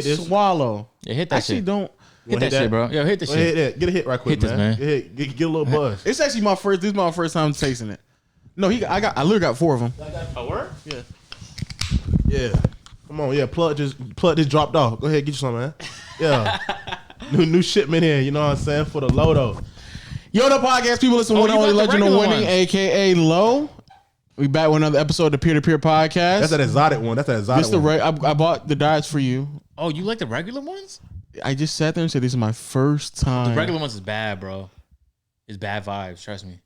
Swallow. Yeah, hit that Actually, shit. don't. Hit that shit, bro. Yo, hit the shit. Hit that. Get a hit right quick, Hit this, man. Get a little buzz. It's actually my first. This is my first time tasting it. No, I literally got 4 of them. A word? Yeah. Yeah. Come on, yeah. Plug just dropped off. Go ahead, get you some, man. Yeah. new shipment here. You know what I'm saying, for the Lodo. Yo, the podcast people listen to one you only got the legend of regular winning, ones. aka Low. We back with another episode of the Peer to Peer Podcast. That's that exotic one. This the I bought the diets for you. Oh, you like the regular ones? I just sat there and said this is my first time. The regular ones is bad, bro. It's bad vibes. Trust me.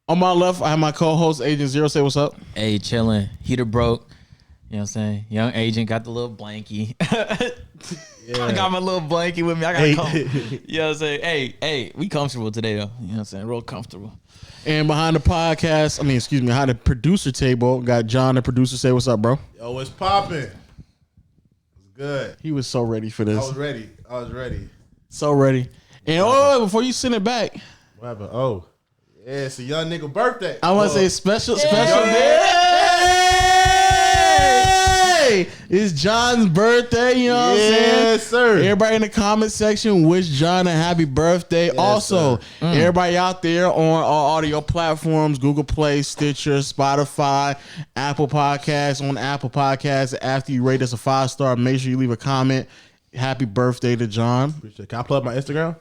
On my left, I have my co-host Agent Zero. Say what's up. Hey, chilling. Heater broke. You know what I'm saying? Young agent got the little blankie. I got my little blankie with me. I got you know what I'm saying? Hey, we comfortable today though. You know what I'm saying? Real comfortable. And behind the podcast, behind the producer table, got John, the producer. Say what's up, bro. Yo, what's popping? It's good. He was so ready for this. I was ready. So ready. And before you send it back, What happened? Oh, yeah, it's a young nigga birthday. I want to say special day. It's John's birthday, you know what I'm saying? Yes, sir. Everybody in the comment section wish John a happy birthday. Also, everybody out there on all audio platforms, Google Play, Stitcher, Spotify, Apple Podcasts. On Apple Podcasts, after you rate us a 5-star, make sure you leave a comment. Happy birthday to John. Can I plug my Instagram?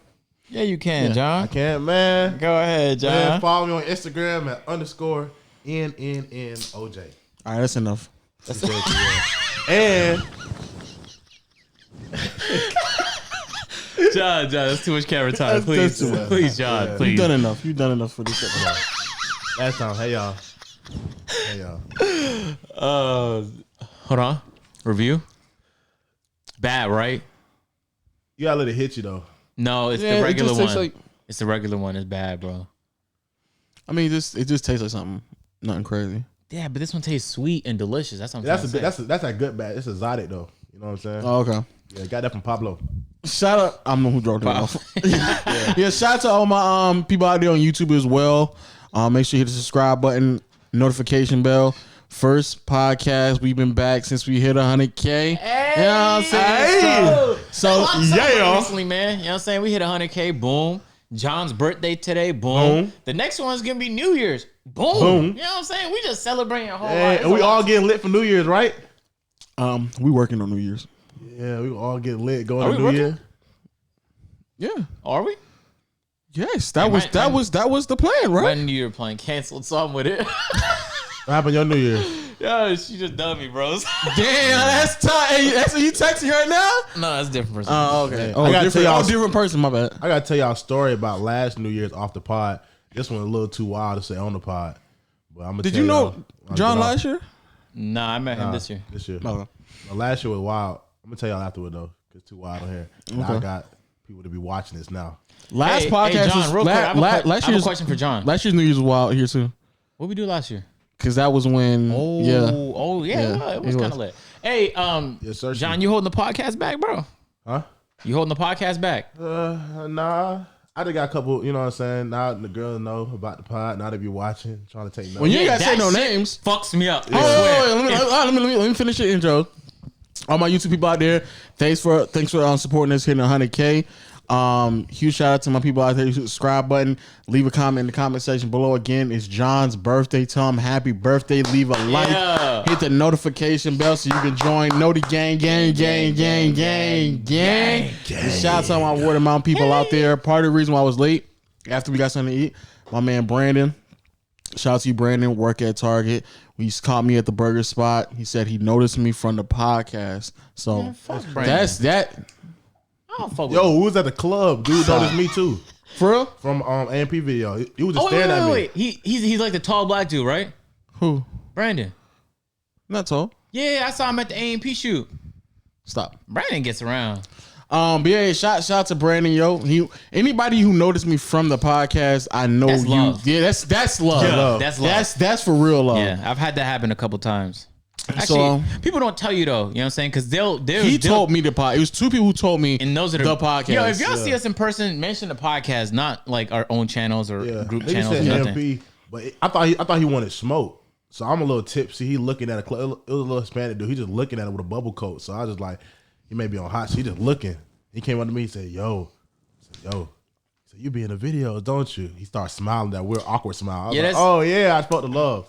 Yeah, you can, I John. can't, man. Go ahead, John. Man, follow me on Instagram at _NNNOJ. All right, that's enough. And John, that's too much camera time. That's too much. Please, John, Yeah. please. You've done enough. You've done enough for this episode. last time, hey y'all. Hold on. Review. Bad, right? You gotta let it hit you though. No, it's Yeah, the it regular just one. tastes like- It's the regular one. It's bad, bro. It just tastes like something. Nothing crazy. Yeah, but this one tastes sweet and delicious. That's what I'm trying to say. That's a good bad. It's exotic though. You know what I'm saying? Oh, okay. Yeah, got that from Pablo. Shout out. I don't know who dropped it off. Yeah, shout out to all my people out there on YouTube as well. Make sure you hit the subscribe button, notification bell. First podcast. We've been back since we hit 100K. Hey, you know what I'm saying? So yeah, recently, man. You know what I'm saying? We hit 100K. Boom. John's birthday today. Boom. The next one's gonna be New Year's. Boom. You know what I'm saying? We just celebrating a whole lot. And we all getting lit for New Year's, right? we working on New Year's. Yeah, we all get lit going Are to we New working? Year. Yeah. Are we? Yes. That was the plan, right? My New Year plan canceled, so I'm with it. What happened your New Year? Yo, she just done me, bros. Damn, that's tough. Hey, that's what you texting right now? No, that's a different person. Oh, okay. Yeah. Oh, I gotta tell y'all- different person. My bad. I gotta tell y'all a story about last New Year's off the pod. This one a little too wild to say on the pod. But I'm gonna Did tell you know y'all when I John get off. last year? Nah, I met him this year. This year. Okay. Now, last year was wild. I'm gonna tell y'all afterward though, cause it's too wild on here. Now I got people to be watching this now. Last Hey, podcast John, was real quick, I have a last I have a year's question for John. Last year's New Year's was wild here too, What we do last year? because that was when yeah. Yeah, it was kind of lit. Hey, Yes, sir. John, you holding the podcast back, bro? Huh? You holding the podcast back? Nah. I just got a couple, you know what I'm saying? Now the girls know about the pod. Now they be watching, trying to take notes. When you ain't gotta say that no shit names. Fucks me up. Oh, I swear. let me finish the intro. All my YouTube people out there, thanks for supporting us, hitting 100K. Huge shout out to my people out there. Hit the subscribe button, leave a comment in the comment section below. Again, it's John's birthday. Tell him happy birthday. Leave a like, hit the notification bell so you can join. Know the gang. And shout out to all my Word of Mouth people out there. Part of the reason why I was late after we got something to eat, my man Brandon. Shout out to you, Brandon. Work at Target. He caught me at the burger spot. He said he noticed me from the podcast. So that's that. I don't fuck with Yo, who was at the club? Dude noticed me too. For real? From AMP video. He was just Oh, staring at me. wait. He's like the tall black dude, right? Who? Brandon. Not tall. Yeah, I saw him at the AMP shoot. Stop. Brandon gets around. But yeah, shout out to Brandon, yo. Anybody who noticed me from the podcast, I know That's you. love. Yeah, that's love. Yeah, that's love. That's for real love. Yeah, I've had that happen a couple times. Actually, So, people don't tell you though. You know what I'm saying? Because they'll he told me the pod. It was 2 people who told me and those are the podcast. Yo, if y'all see us in person, mention the podcast, not like our own channels or group Nigga channels or said nothing. AMP, but I thought he wanted smoke. So I'm a little tipsy. He looking at a club. It was a little Hispanic dude. He just looking at it with a bubble coat. So I was just like, He may be on hot. She just looking. He came up to me and said, yo. I said, yo. He said, you be in the videos, don't you? He started smiling, that weird, awkward smile. I was like, oh, yeah, I felt the love.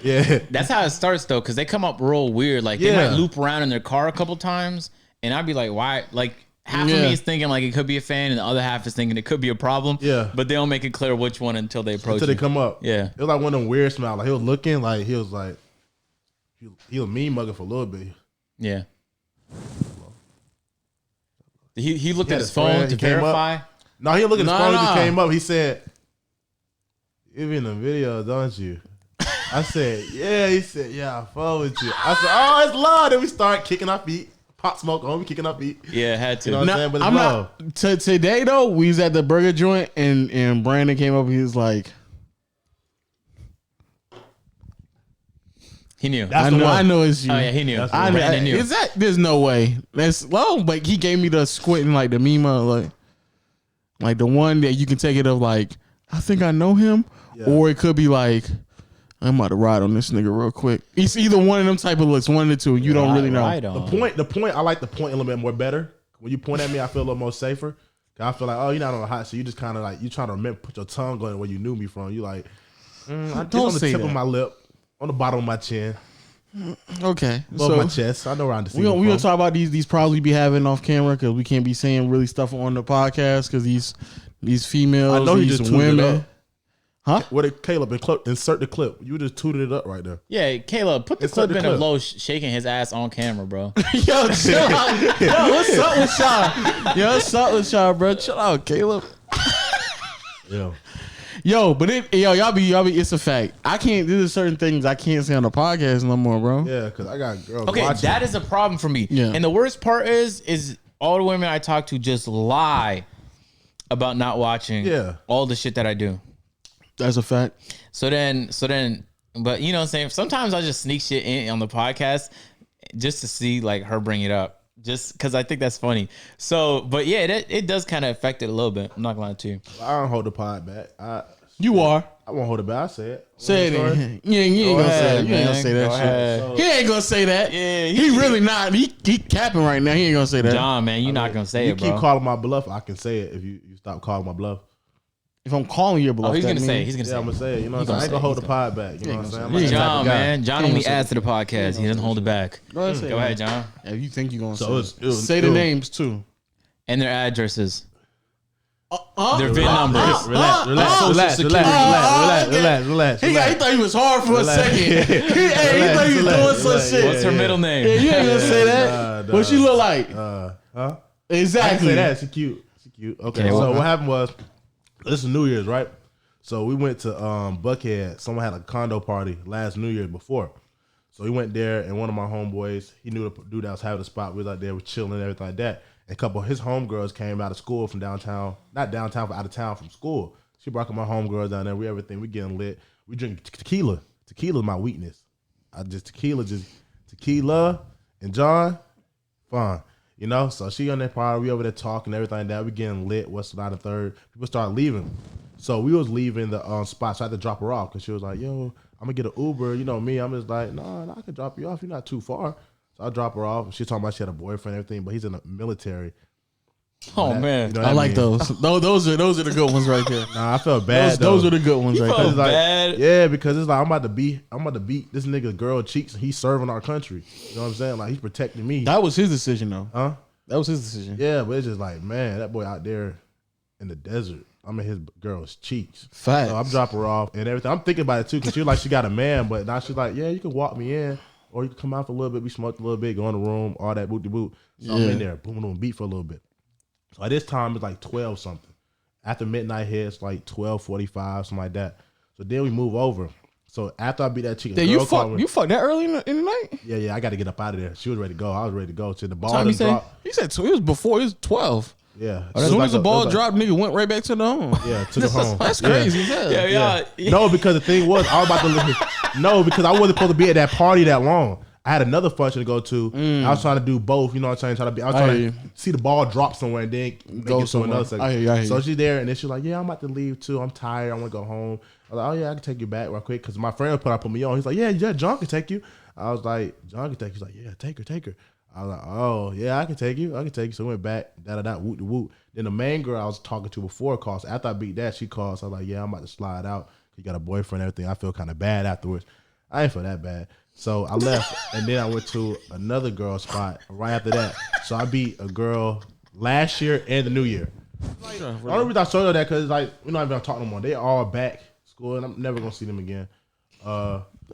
Yeah. That's how it starts, though, because they come up real weird. Like, they might loop around in their car a couple times, and I'd be like, why? Like, half of me is thinking, like, it could be a fan, and the other half is thinking it could be a problem. Yeah. But they don't make it clear which one until they approach Until they come up. Yeah. It was like one of them weird smiles. Like, he was looking, like, he was mean mugging for a little bit. Yeah. He looked at his phone friend, to he came verify. No, he looked at his phone. He just Nah. came up. He said, you be in the video, don't you? I said, yeah. He said, yeah, I follow with you. I said, oh, it's love. Then we start kicking our feet. Pop smoke on, we kicking our feet. Yeah, had to. You know what I'm saying? But it's love. Today though, we was at the burger joint and Brandon came up. He was like, He knew. That's I the know, one. I know it's you. Oh, yeah, he knew. That's the I one. know. Brandon knew. Is that? There's no way. That's low. But he gave me the squinting, like the meme, like the one that you can take it of, like, I think I know him, or it could be like, I'm about to ride on this nigga real quick. It's either one of them type of looks, one of the two. You don't really know. Right on. The point, I like the point a little bit more better. When you point at me, I feel a little more safer. 'Cause I feel like, oh, you're not on the hot, so you just kind of like, you trying to remember, put your tongue on where you knew me from. You like, Don't on the say tip that. of my lip, on the bottom of my chin, Okay, above my chest. I know where I'm we gonna talk about these problems we be having off camera because we can't be saying really stuff on the podcast because these females, I know he these just tooted it women. up. Huh? Where did Caleb insert the clip? You just tooted it up right there. Yeah, Caleb, put the Insert clip the in of clip. Low shaking his ass on camera, bro. Yo, chill out. Yo, what's up with y'all? Yo, what's up with y'all, bro? Chill out, Caleb. Yeah. Yo, but y'all be it's a fact. I can't. There's certain things I can't say on the podcast no more, bro. Yeah, because I got girls Okay, watching. that is a problem for me. Yeah. And the worst part is all the women I talk to just lie about not watching all the shit that I do. That's a fact. So then, but you know what I'm saying? Sometimes I just sneak shit in on the podcast just to see like her bring it up. Just because I think that's funny. So, but yeah, it does kind of affect it a little bit. I'm not gonna lie to you. I don't hold the pod back. You are. I won't hold it back. I say it. Say it. Sorry. Then. You ain't gonna say that. You ain't gonna say that Go shit. ahead. He ain't gonna say that. Yeah, he really not. He capping right now. He ain't gonna say that. John, man, you're not gonna say You it, bro. keep calling my bluff. I can say it if you stop calling my bluff. If I'm calling you a bluff, Oh, he's that gonna say it. means- He's gonna Yeah, say I'm it. gonna say it. You know what I'm gonna saying? I ain't say gonna it. hold the He's pod back. You know what I'm saying? I'm gonna not say the it. type John, of guy. man. John He only gonna adds to the podcast. He doesn't hold it back. Go ahead, say Go it. ahead, John. If you think you're gonna So say it was- say the names too. And their addresses. Their VIN Relax, numbers. relax, Social relax, security. relax. He thought he was hard for Relax. a second. he thought he was Relax, doing some relax. shit. What's her middle Yeah, name? you ain't gonna say that. Nah. What she look like? Huh? I Exactly. can say that. She cute. She cute. Okay, Okay, so well- what happened was, this is New Year's, right? So we went to Buckhead. Someone had a condo party last New Year's before. So we went there, and one of my homeboys, he knew the dude that was having the spot. We was out there, we chilling and everything like that. And a couple of his homegirls came out of school from downtown, not downtown, but out of town from school. She brought my homegirls down there. We everything. We getting lit. We drink tequila. Tequila is my weakness. Tequila and John, fine. You know, so she on that party, we over there talking, everything like that. We getting lit. What's not a third? People start leaving. So we was leaving the spot, so I had to drop her off because she was like, "Yo, I'm gonna get an Uber." You know me, I'm just like, "No, I can drop you off. You're not too far." So I drop her off. She talking about she had a boyfriend and everything, but he's in the military. Oh, That- man. you know what I like mean? those. Those are the good ones right there. Nah, I felt bad. Those though. are the good ones right felt there. It's like, bad. yeah, because it's like I'm about to beat this nigga girl cheeks and he's serving our country. You know what I'm saying? Like he's protecting me. That was his decision though. Huh? That was his decision. Yeah, but it's just like, man, that boy out there in the desert. I'm in his girl's cheeks. Facts. So I'm dropping her off and everything. I'm thinking about it too, because she was like she got a man, but now she's like, yeah, you can walk me in, or you can come out for a little bit. We smoked a little bit, go in the room, all that boot de boot. So I'm Yeah. in there, boom, boom, beat for a little bit. So at this time it's like 12 something. After midnight hits, like 12:45, something like that. So then we move over. So after I beat that chicken, Yeah, you fucked that early in the night? Yeah, I got to get up out of there. She was ready to go. I was ready to go. To the ball Time done he said? dropped. He said it was before. It was 12. Yeah. As soon as the ball dropped, nigga went right back to the home. Yeah, took her home. That's Yeah. crazy as hell. Yeah. No, because the thing was, I was about to listen. No, because I wasn't supposed to be at that party that long. I had another function to go to. I was trying to do both. You know what I'm saying? I was I trying hear to you. see the ball drop somewhere and then Go go to somewhere. another section. I hear you, I hear So you. she's there, and then she's like, "Yeah, I'm about to leave too. I'm tired. I want to go home." I was like, "Oh yeah, I can take you back real quick." Because my friend put me on. He's like, "Yeah, John can take you." I was like, "John can take you." He's like, "Yeah, take her." I was like, oh yeah, I can take you. So we went back, woot de woot. Then the main girl I was talking to before called. So after I beat that, she called. So I was like, yeah, I'm about to slide out. You got a boyfriend and everything. I feel kind of bad afterwards. I ain't feel that bad. So I left, and then I went to another girl spot right after that. So I beat a girl last year and the new year. The only reason I showed her that because like we're not even talking no more. They all back school, and I'm never gonna see them again.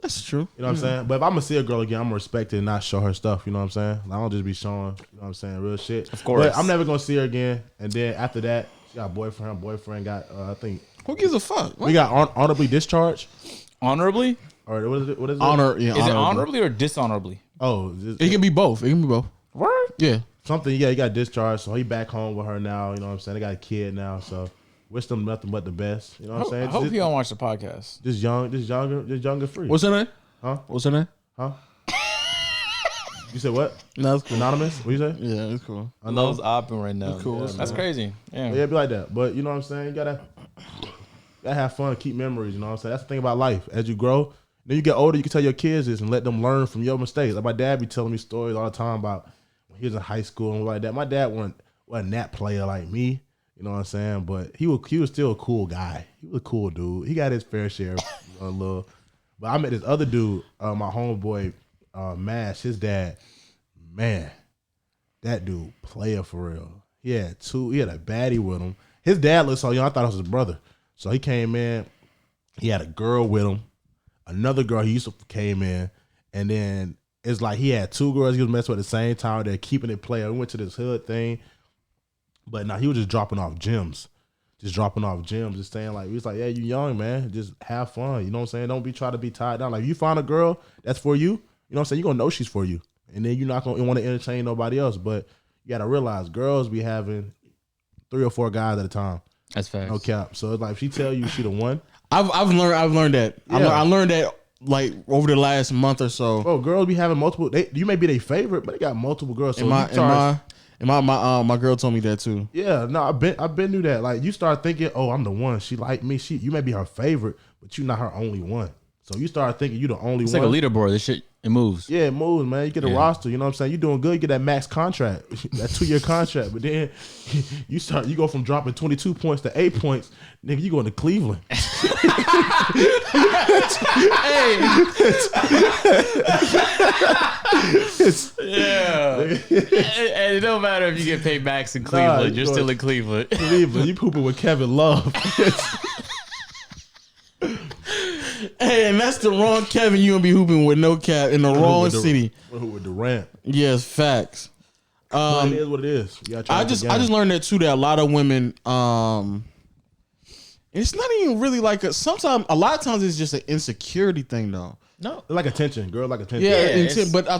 That's true. You know what I'm saying? But if I'm gonna see a girl again, I'm gonna respect it and not show her stuff. You know what I'm saying? Like, I don't just be showing. You know what I'm saying? Real shit. Of course. But I'm never gonna see her again. And then after that, she got a boyfriend. Her boyfriend got I think Who gives a fuck? we got honorably discharged. Honorably? Or what is it? What is it? Honor. Yeah, Is it honorably or dishonorably? Oh, It can be both. It can be both. Word? Yeah. something. Yeah, he got discharged, so he back home with her now. You know what I'm saying? They got a kid now, so wish them nothing but the best. You know what I'm saying? I hope just, you don't watch the podcast. just younger, free. What's her name? Huh? What's her name? Huh? You said what? No, that's cool. Anonymous? What you say? Yeah, it's cool. Love's opping right now. Cool. That's crazy. Yeah. Yeah, be like that. But you know what I'm saying? You gotta have fun, keep memories. You know what I'm saying? That's the thing about life. As you grow, then you get older, you can tell your kids this and let them learn from your mistakes. Like my dad be telling me stories all the time about when he was in high school and like that. My dad wasn't that player like me. You know what I'm saying? But he was still a cool guy. He was a cool dude. He got his fair share of little. But I met this other dude, my homeboy, Mash, his dad. Man, that dude player for real. He had a baddie with him. His dad looked so young, I thought it was his brother. So he came in, he had a girl with him. Another girl he used to came in, and then it's like he had two girls he was messing with at the same time. They're keeping it player. We went to this hood thing, but now he was just dropping off gems. Just saying like, he was like, yeah, you young, man. Just have fun. You know what I'm saying? Don't try to be tied down. Like, if you find a girl that's for you, you know what I'm saying? You're going to know she's for you. And then you're not going to want to entertain nobody else. But you got to realize girls be having 3 or 4 guys at a time. That's facts. No cap. So it's like, if she tell you she the one. I've learned that. Yeah. I learned that like over the last month or so. Bro, girls be having multiple. You may be their favorite, but they got multiple girls. So my girl told me that too. Yeah, no, I've been knew that. Like, you start thinking, oh, I'm the one. She like me. You may be her favorite, but you're not her only one. So you start thinking you the only It's one. like a leaderboard. This shit, it moves. Yeah, it moves, man. You get a roster. You know what I'm saying? You doing good. You get that max contract, that 2-year contract. But then you go from dropping 22 points to 8 points. Nigga, you going to Cleveland. Yeah. And it don't matter if you get paid max in Cleveland. You're still in Cleveland. Cleveland, you pooping with Kevin Love. Hey, and that's the wrong Kevin. You gonna be hooping with no cap in the wrong city. With Durant. Yes, facts. But it is what it is. I just learned that too. That a lot of women, it's not even really like a lot of times it's just an insecurity thing though. No. Like attention, girl, like attention. Yeah, but I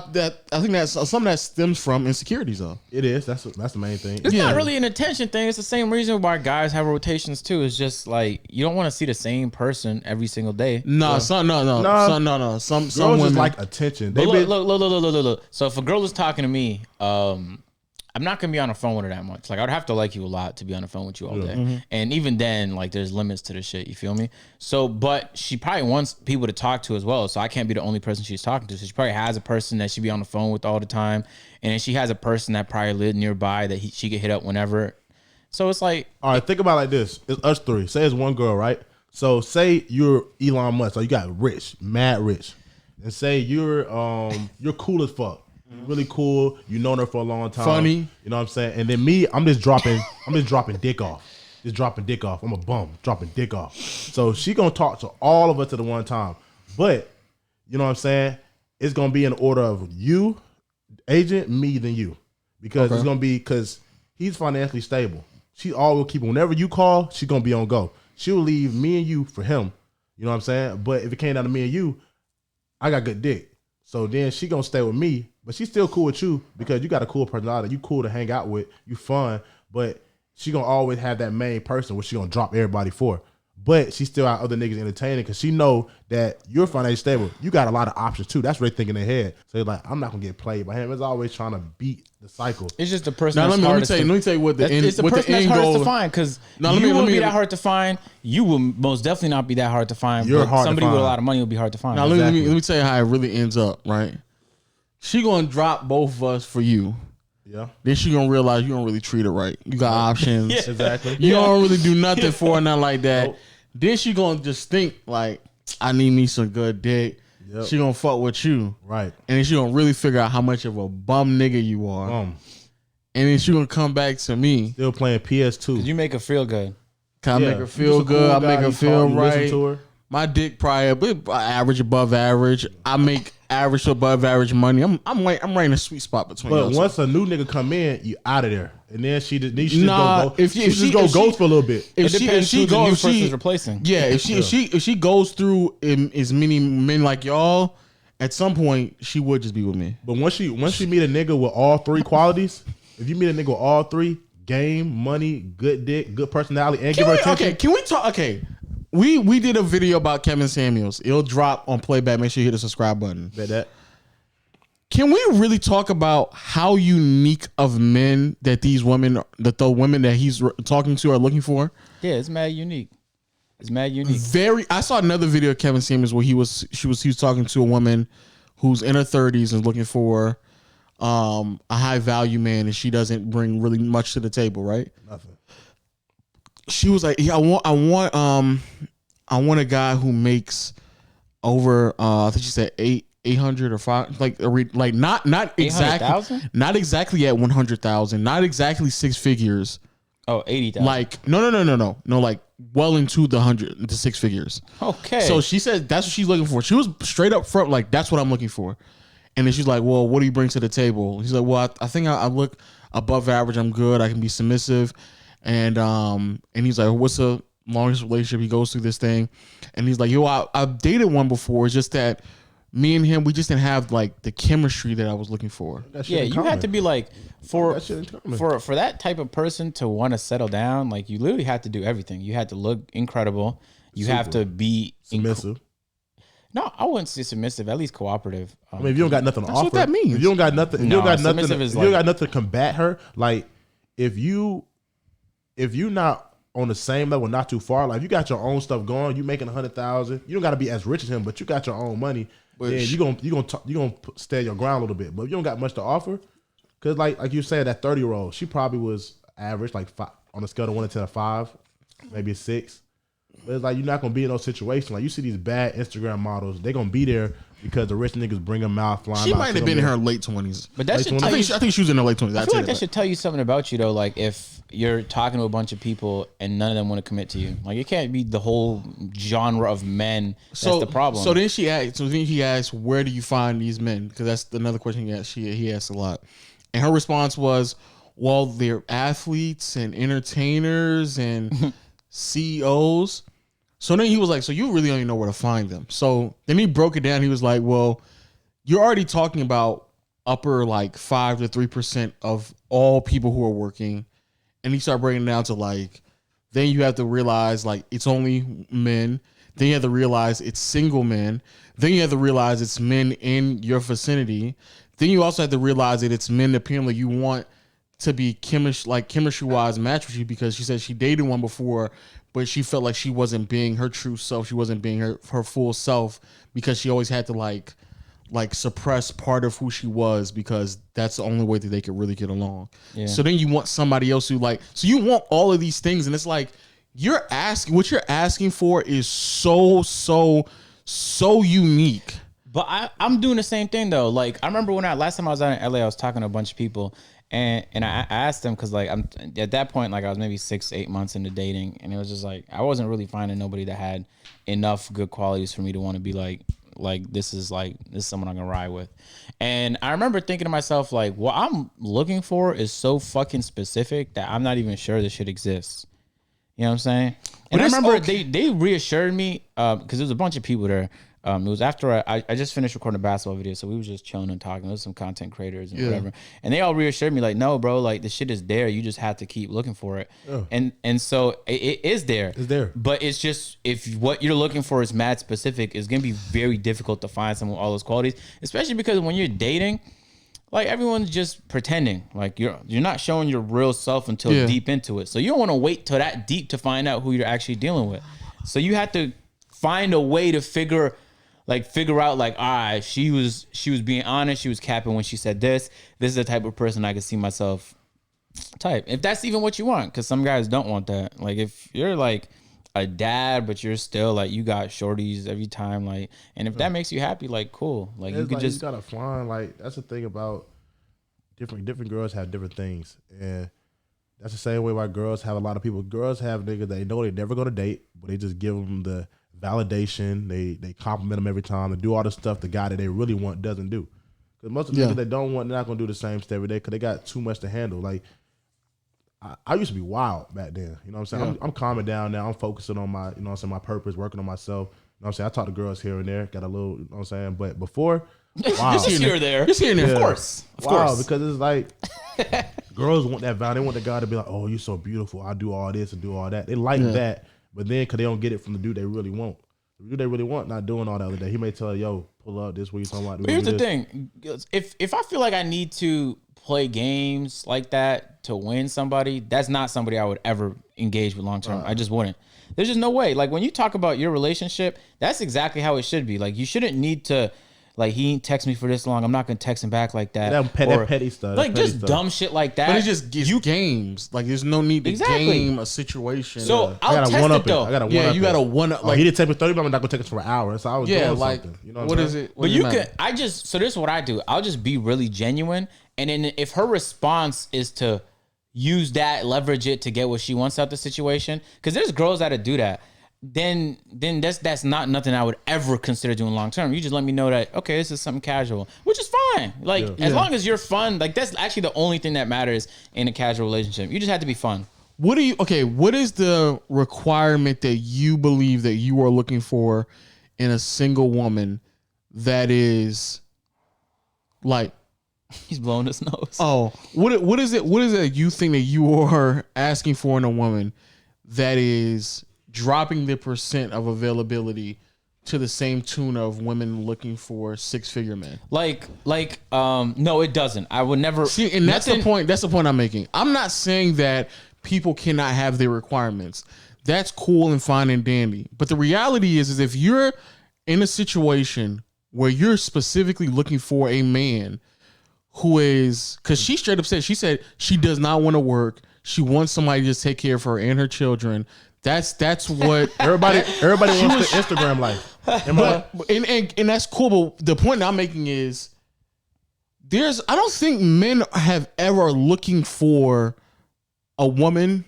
think that's something that stems from insecurities though. It is. That's the main thing. It's not really an attention thing. It's the same reason why guys have rotations too. It's just like you don't want to see the same person every single day. No. Some girls women just like attention. But look. So if a girl is talking to me, I'm not gonna be on the phone with her that much. Like, I'd have to like you a lot to be on the phone with you all day. Mm-hmm. And even then, like, there's limits to the shit. You feel me? So, but she probably wants people to talk to as well. So I can't be the only person she's talking to. So she probably has a person that she be on the phone with all the time, and then she has a person that probably live nearby that she could hit up whenever. So it's like, all right, think about it like this: it's us 3. Say it's one girl, right? So say you're Elon Musk, so you got rich, mad rich, and say you're cool as fuck. Really cool. You known her for a long time. Funny. You know what I'm saying? And then me, I'm just dropping dick off. Just dropping dick off. I'm a bum. Dropping dick off. So she gonna talk to all of us at the one time. But, you know what I'm saying? It's gonna be in order of you, agent, me, then you. Because it's gonna be because he's financially stable. She always keep whenever you call, she's gonna be on go. She'll leave me and you for him. You know what I'm saying? But if it came down to me and you, I got good dick. So then she gonna stay with me, but she's still cool with you because you got a cool personality. You cool to hang out with. You fun, but she gonna always have that main person which she gonna drop everybody for. But she still out other niggas entertaining because she know that you're financially stable. You got a lot of options too. That's what they think in their head. So they're like, I'm not gonna get played by him. It's always trying to beat the cycle. it's just the person. Now that's let me tell you what the end. It's the what person the that's end hardest goal. to find because Now, you will be that hard to find. You will most definitely not be that hard to find. You're but hard to somebody with a find. lot of money will be hard to find. Now let me tell you how it really ends up. Right. she gonna drop both of us for you. Yeah. Then she gonna realize you don't really treat her right. You got options. Exactly. You don't really do nothing for her, nothing like that. Nope. Then she gonna just think like, I need me some good dick. Yep. She gonna fuck with you. Right. And then she gonna really figure out how much of a bum nigga you are. And then she gonna come back to me. Still playing PS2. You make her feel good. Can I make her feel good? I make her feel right. To her. My dick probably average, above average. I make average to above average money. I'm right in a sweet spot between. But once a new nigga come in, you out of there, and then she just Nah, go. If she go ghost for a little bit. It depends who the new person's replacing. Yeah, if she goes through as many men like y'all, at some point she would just be with me. But once she meet a nigga with all three qualities, if you meet a nigga with all three, game, money, good dick, good personality, and give her attention. Okay, can we talk? Okay, we did a video about Kevin Samuels. It'll drop on playback. Make sure you hit the subscribe button. Bet that. Can we really talk about how unique of men that these women, that the women that he's talking to are looking for? Yeah, it's mad unique. It's mad unique. I saw another video of Kevin Samuels where he was talking to a woman who's in her 30s and looking for a high value man, and she doesn't bring really much to the table, right? Nothing. She was like, "Yeah, I want a guy who makes over I think she said 800 or 5, like not exactly, not exactly at 100,000, not exactly six figures. Oh, 80,000. Like no, like well into the six figures. Okay. So she said that's what she's looking for. She was straight up front, like that's what I'm looking for. And then she's like, well, what do you bring to the table? He's like, well, I think I look above average. I'm good. I can be submissive. And he's like, what's the longest relationship? He goes through this thing. And he's like, yo, I've dated one before. It's just that me and him, we just didn't have like the chemistry that I was looking for. Yeah, you have to be like, for that type of person to want to settle down, like you literally have to do everything. You have to look incredible. You have to be submissive. No, I wouldn't say submissive. At least cooperative. I mean, if you don't got nothing to offer, what that means. If you don't got nothing, if you don't got nothing, if you don't got nothing to combat her. Like if you not on the same level, not too far. Like you got your own stuff going. You making 100,000. You don't got to be as rich as him, but you got your own money. Then you gonna stay your ground a little bit. But if you don't got much to offer, because like you said, that 30-year-old, she probably was average, like 5, on a scale of 1 to 10, 5, maybe a 6. But it's like you're not gonna be in those situations. Like you see these bad Instagram models, they're gonna be there because the rich niggas bring them out, flying. She out, might have been in her late 20s. But that should tell I think she was in her late 20s. I feel like that should tell you something about you though. Like if you're talking to a bunch of people and none of them want to commit to you, like it can't be the whole genre of men. That's the problem. So then she asked, where do you find these men? Because that's another question he asked a lot. And her response was, well, they're athletes and entertainers and CEOs. So then he was like, so you really don't even know where to find them. So then he broke it down. He was like, well, you're already talking about upper like 5 to 3% of all people who are working. And he started breaking it down to like, then you have to realize like it's only men. Then you have to realize it's single men. Then you have to realize it's men in your vicinity. Then you also have to realize that it's men that apparently you want to be chemistry wise match with you, because she said she dated one before, but she felt like she wasn't being her true self. She wasn't being her full self because she always had to like suppress part of who she was, because that's the only way that they could really get along. Yeah. So then you want somebody else who so you want all of these things, and it's like what you're asking for is so unique. But I'm doing the same thing though. Like I remember when last time I was out in LA, I was talking to a bunch of people, and I asked them, because like I'm at that point, like I was maybe 6-8 months into dating, and it was just like I wasn't really finding nobody that had enough good qualities for me to want to be like this is someone I'm gonna ride with. And I remember thinking to myself, like, what I'm looking for is so fucking specific that I'm not even sure this shit exists. You know what I'm saying? And I remember they reassured me, because there was a bunch of people there. It was after I just finished recording a basketball video, so we was just chilling and talking. There was some content creators and whatever, and they all reassured me like, no, bro, like the shit is there. You just have to keep looking for it. And so it is there. It's there. But it's just, if what you're looking for is mad specific, it's gonna be very difficult to find someone with all those qualities, especially because when you're dating, like everyone's just pretending. Like you're not showing your real self until deep into it. So you don't want to wait till that deep to find out who you're actually dealing with. So you have to find a way to figure. like figure out like, all right, she was being honest, she was capping when she said this. This is the type of person I could see myself type. If that's even what you want, because some guys don't want that. Like if you're like a dad, but you're still like you got shorties every time, like, and if that makes you happy, like cool, like you could just you gotta find like that's the thing about different girls have different things, and that's the same way why girls have a lot of people. Girls have niggas they know they never go to date, but they just give them the validation. They compliment them every time. They do all the stuff the guy that they really want doesn't do. Because most of the niggas they don't want, they're not gonna do the same stuff every day because they got too much to handle. Like I used to be wild back then. You know what I'm saying? I'm calming down now. I'm focusing on my, you know what I'm saying, my purpose, working on myself. You know what I'm saying? I talk to girls here and there, got a little, you know what I'm saying? But before, wow. just here or there. Just here and there. Of course. Of Wow, course. because it's like girls want that value. They want the guy to be like, oh, you're so beautiful. I do all this and do all that. They like that, but then because they don't get it from the dude they really want. The dude they really want not doing all that other day. He may tell her, yo, pull up this, what you talking about. But here's the thing. If I feel like I need to play games like that to win somebody, that's not somebody I would ever engage with long term. I just wouldn't. There's just no way. Like when you talk about your relationship, that's exactly how it should be. Like you shouldn't need to, like he ain't text me for this long, I'm not gonna text him back like that. That petty stuff. Like just dumb shit like that. But it just gives games. Like there's no need to game a situation. So I'll test it though. I gotta one yeah, up you gotta it. one up. Like Like he did take me 30 minutes. I'm not gonna take it for an hour. So I was doing something. You know what is it? But you can. So this is what I do. I'll just be really genuine, and then if her response is to use that, leverage it to get what she wants out the situation, because there's girls that'll do that. Then that's not nothing I would ever consider doing long term. You just let me know that okay, this is something casual, which is fine. Like as long as you're fun, like that's actually the only thing that matters in a casual relationship. You just have to be fun. What is the requirement that you believe that you are looking for in a single woman that is like He's blowing his nose. oh what is it you think that you are asking for in a woman that is dropping the percent of availability to the same tune of women looking for 6-figure men? No, it doesn't. I would never see, and that's the point. That's the point I'm making. I'm not saying that people cannot have their requirements. That's cool and fine and dandy. But the reality is if you're in a situation where you're specifically looking for a man who is, because she straight up said, she said she does not want to work. She wants somebody to just take care of her and her children. That's what everybody wants the Instagram life. And that's cool. But the point I'm making is I don't think men have ever looking for a woman.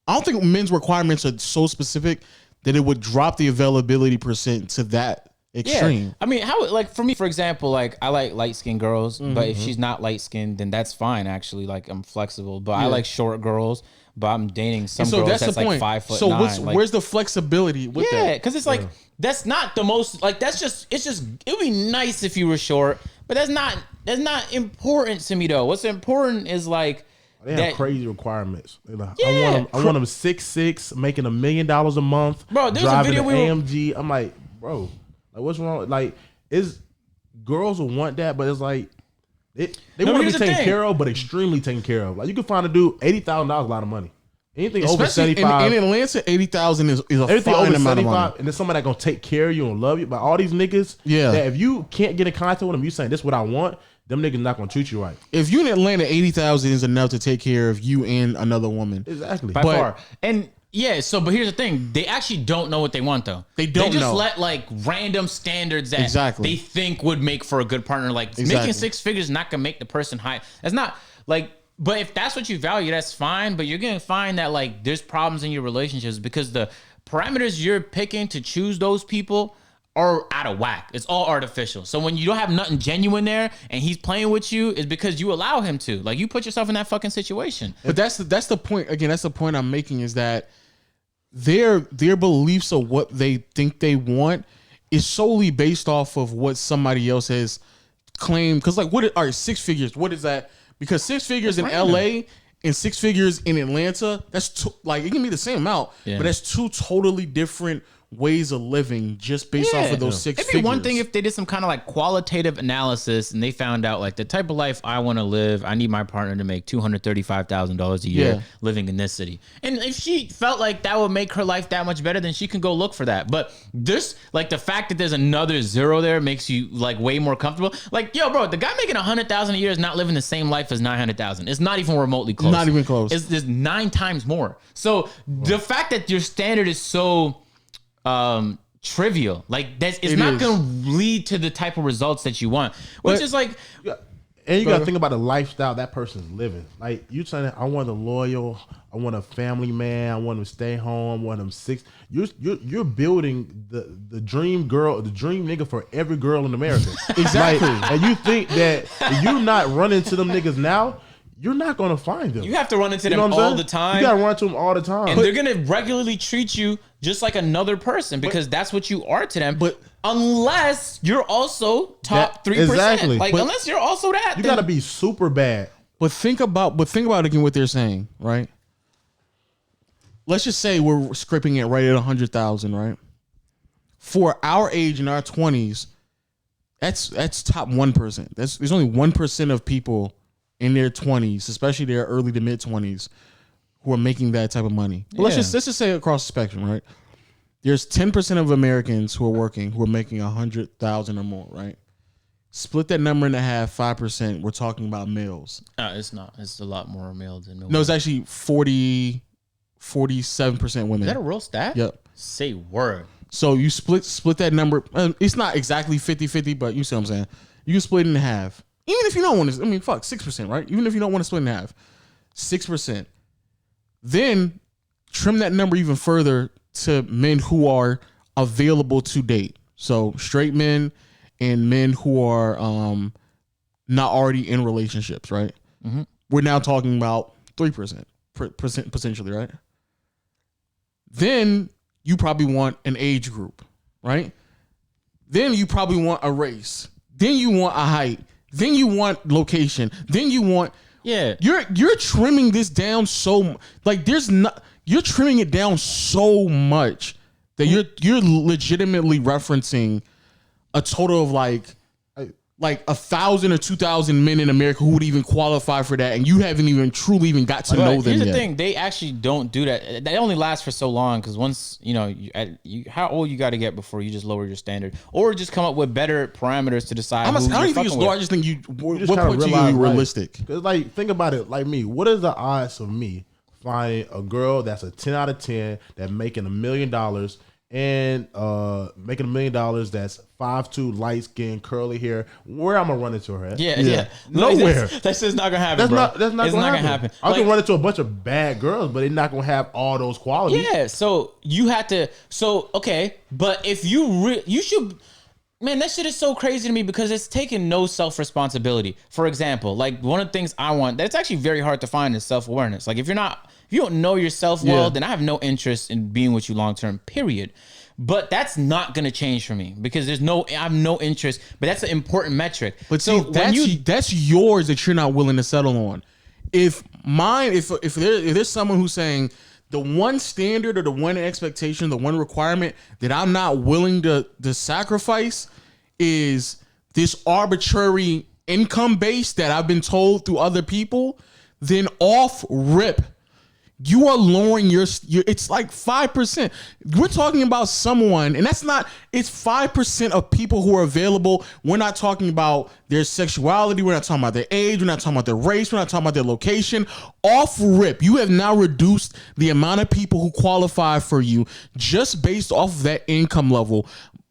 I don't think men's requirements are so specific that it would drop the availability percent to that extreme. Yeah. I mean, how, like for me, for example, like I like light skinned girls, but if she's not light skinned, then that's fine. Actually, like I'm flexible, but I like short girls. But I'm dating some girls that's like 5'9". So where's the flexibility with that? Yeah, because it's like that's not the most like it's just it would be nice if you were short, but that's not important to me though. What's important is like they have crazy requirements. Like, I want them 6'6", making $1 million a month. Bro, there's driving a video an AMG. I'm like, bro, like what's wrong? Like, girls will want that, but it's like. They want to be taken care of, but extremely taken care of. Like you can find a dude $80,000 a lot of money. Anything especially over 75 in Atlanta, 80,000 is a fine over amount of money. And then somebody that gonna take care of you and love you. But all these niggas, that if you can't get in contact with them, you saying this is what I want. Them niggas not gonna treat you right. If you in Atlanta, 80,000 is enough to take care of you and another woman. Exactly, by far. And yeah, but here's the thing: they actually don't know what they want, though. They don't. They just let like random standards that they think would make for a good partner. Like making 6 figures is not gonna make the person high. That's not like. But if that's what you value, that's fine. But you're gonna find that like there's problems in your relationships because the parameters you're picking to choose those people are out of whack. It's all artificial. So when you don't have nothing genuine there and he's playing with you, is because you allow him to. Like you put yourself in that fucking situation. But that's the point. Again, that's the point I'm making is that their beliefs of what they think they want is solely based off of what somebody else has claimed. Because like, what are 6 figures? What is that? Because 6 figures in LA and 6 figures in Atlanta, that's like it can be the same amount, but that's two totally different ways of living just based off of those six It'd be figures. one thing if they did some kind of like qualitative analysis and they found out like the type of life I want to live, I need my partner to make $235,000 a year Yeah. living in this city. And if she felt like that would make her life that much better, then she can go look for that. But this, like the fact that there's another zero there makes you like way more comfortable. Like, yo, bro, the guy making $100,000 a year is not living the same life as 900,000. It's not even remotely close. Not even close. It's 9 times more. So the fact that your standard is so trivial, like that's it's It not is. gonna lead to the type of results that you want, which But- is like And you got to think about the lifestyle that person's living. Like you saying, I want a loyal, I want a family man, I want him to stay home, I want him six. You're building the dream girl, the dream nigga for every girl in America. Exactly. Like, and you think that if you're not running to them niggas now, you're not gonna find them. you have to run into You know them what I'm all saying? the time, You gotta run to them all the time. and they're gonna regularly treat you just like another person because that's what you are to them. But- unless you're also top That- 3%, exactly. like But unless you're also that, you then- gotta be super bad. But think about again what they're saying, right? Let's just say we're scraping it right at 100,000, right? For our age in our 20s, that's top 1%. There's only 1% of people in their 20s, especially their early to mid 20s, who are making that type of money. But let's Yeah. just say across the spectrum, right? There's 10% of Americans who are working who are making 100,000 or more, right? Split that number in half, 5%. We're talking about males. it's not. It's a lot more male than No, it's actually 47% women. Is that a real stat? Yep. Say word. So you split that number. It's not exactly 50-50, but you see what I'm saying. You can split it in half. Even if you don't want to, 6%, right? Even if you don't want to split in half, 6%. Then trim that number even further to men who are available to date. So straight men and men who are not already in relationships, right? Mm-hmm. We're now talking about 3% potentially, right? Then you probably want an age group, right? Then you probably want a race. Then you want a height. Then you want location. Then you want Yeah. you're trimming this down so like there's not you're trimming it down so much that you're legitimately referencing a total of like 1,000 or 2,000 men in America who would even qualify for that, and you haven't even truly even got to know them Here's yet. the thing: they actually don't do that. They only last for so long because once how old you got to get before you just lower your standard, or just come up with better parameters to decide. I don't who even you're think it's fucking low. with. I just think you. You just What kinda point to you realize, like, realistic? Cause like think about it, like me. What is the odds of me finding a girl that's a 10 out of 10 that making $1 million and making $1 million that's 5'2", light skin, curly hair? Where I'm gonna run into her at? Yeah. Nowhere. That's just not gonna happen. That's bro. not It's gonna not happen. I Like, can run into a bunch of bad girls, but they're not gonna have all those qualities. yeah. So you had to. So okay, but if you should. Man, that shit is so crazy to me because it's taking no self-responsibility. For example, like one of the things I want that's actually very hard to find is self-awareness. Like if you don't know yourself well, Yeah. then I have no interest in being with you long-term, period. But that's not gonna change for me because I have no interest, but that's an important metric. But so see, that's yours that you're not willing to settle on. If there's someone who's saying the one standard or the one expectation, the one requirement that I'm not willing to sacrifice is this arbitrary income base that I've been told through other people, then off rip, you are lowering your it's like 5%. We're talking about someone, and it's 5% of people who are available. We're not talking about their sexuality. We're not talking about their age. We're not talking about their race. We're not talking about their location. Off rip, you have now reduced the amount of people who qualify for you just based off of that income level,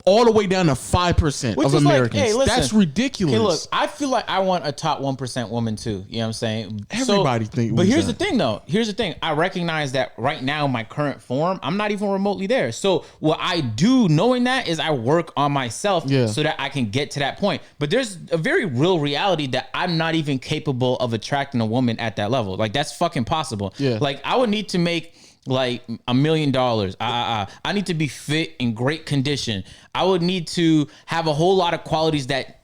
all the way down to 5% Which of is like, Americans. hey, listen, that's ridiculous. Okay, look, I feel like I want a top 1% woman too. You know what I'm saying? Everybody think But we here's that. the thing though. Here's the thing. I recognize that right now in my current form, I'm not even remotely there. So what I do knowing that is I work on myself so that I can get to that point. But there's a very real reality that I'm not even capable of attracting a woman at that level. Like that's fucking possible. Yeah. Like I would need to make like $1 million. I need to be fit in great condition. I would need to have a whole lot of qualities that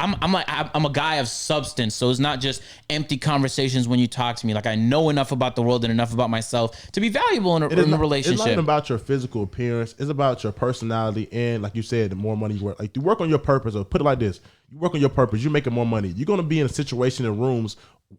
I'm a guy of substance. So it's not just empty conversations when you talk to me. Like I know enough about the world and enough about myself to be valuable in a relationship. It's not even about your physical appearance. It's about your personality. And like you said, the more money you work, like you work on your purpose, or put it like this, you work on your purpose, you're making more money. You're going to be in a situation in rooms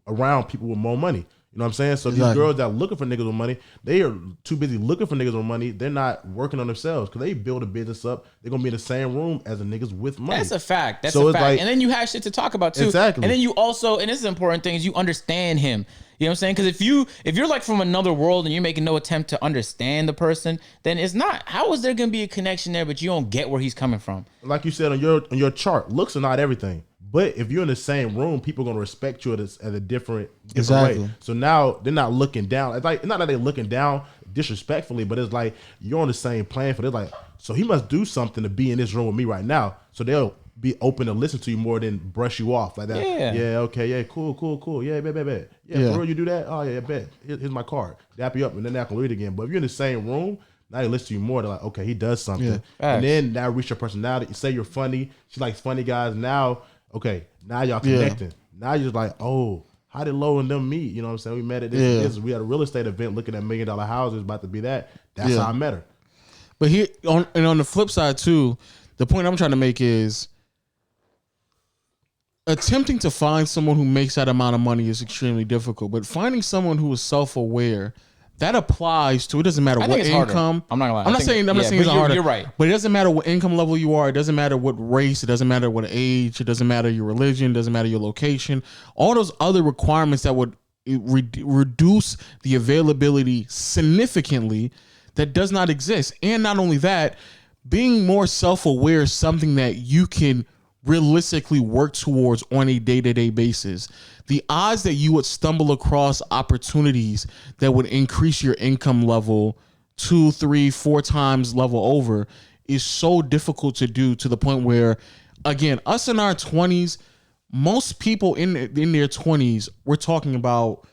around people with more money. You know what I'm saying? So these girls that are looking for niggas with money, they are too busy looking for niggas with money. They're not working on themselves because they build a business up. They're going to be in the same room as the niggas with money. That's a fact. That's a fact. Like, and then you have shit to talk about too. Exactly. And then you also, and this is an important thing, is you understand him. You know what I'm saying? Because if you're like from another world and you're making no attempt to understand the person, then it's not, how is there going to be a connection there, but you don't get where he's coming from? Like you said on your chart, looks are not everything. But if you're in the same room, people are gonna respect you at a different way. So now they're not looking down. It's like not that they're looking down disrespectfully, but it's like you're on the same plane. For they're like, so he must do something to be in this room with me right now. So they'll be open to listen to you more than brush you off like that. Yeah, okay, yeah, cool. Yeah, bet. Yeah, for real, you do that? Oh yeah, bet. Here's my card. Dap you up, and then I can read it again. But if you're in the same room, now they listen to you more. They're like, okay, he does something, and then that reach your personality. You say you're funny. She likes funny guys now. Okay, now y'all connecting. Now you're just like, oh, how did Lo and them meet? You know what I'm saying? We met at this. We had a real estate event looking at $1 million houses, about to be that. That's how I met her. But here, on the flip side too, the point I'm trying to make is attempting to find someone who makes that amount of money is extremely difficult. But finding someone who is self-aware, that applies to, it doesn't matter what income. I'm not gonna lie. I'm not saying it's harder. You're right. But it doesn't matter what income level you are. It doesn't matter what race. It doesn't matter what age. It doesn't matter your religion. It doesn't matter your location. All those other requirements that would reduce the availability significantly, that does not exist. And not only that, being more self-aware is something that you can realistically work towards on a day-to-day basis. The odds that you would stumble across opportunities that would increase your income level 2, 3, 4 times level over is so difficult to do, to the point where, again, us in our 20s, most people in their 20s, we're talking about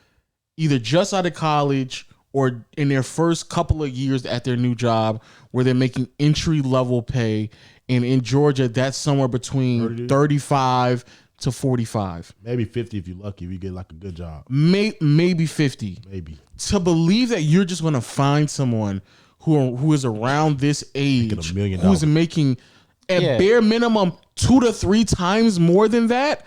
either just out of college or in their first couple of years at their new job, where they're making entry level pay. And in Georgia, that's somewhere between 35 to 45. Maybe 50 if you're lucky, if you get like a good job. Maybe 50. Maybe. To believe that you're just going to find someone who is around this age, $1 million, who's making at bare minimum 2 to 3 times more than that,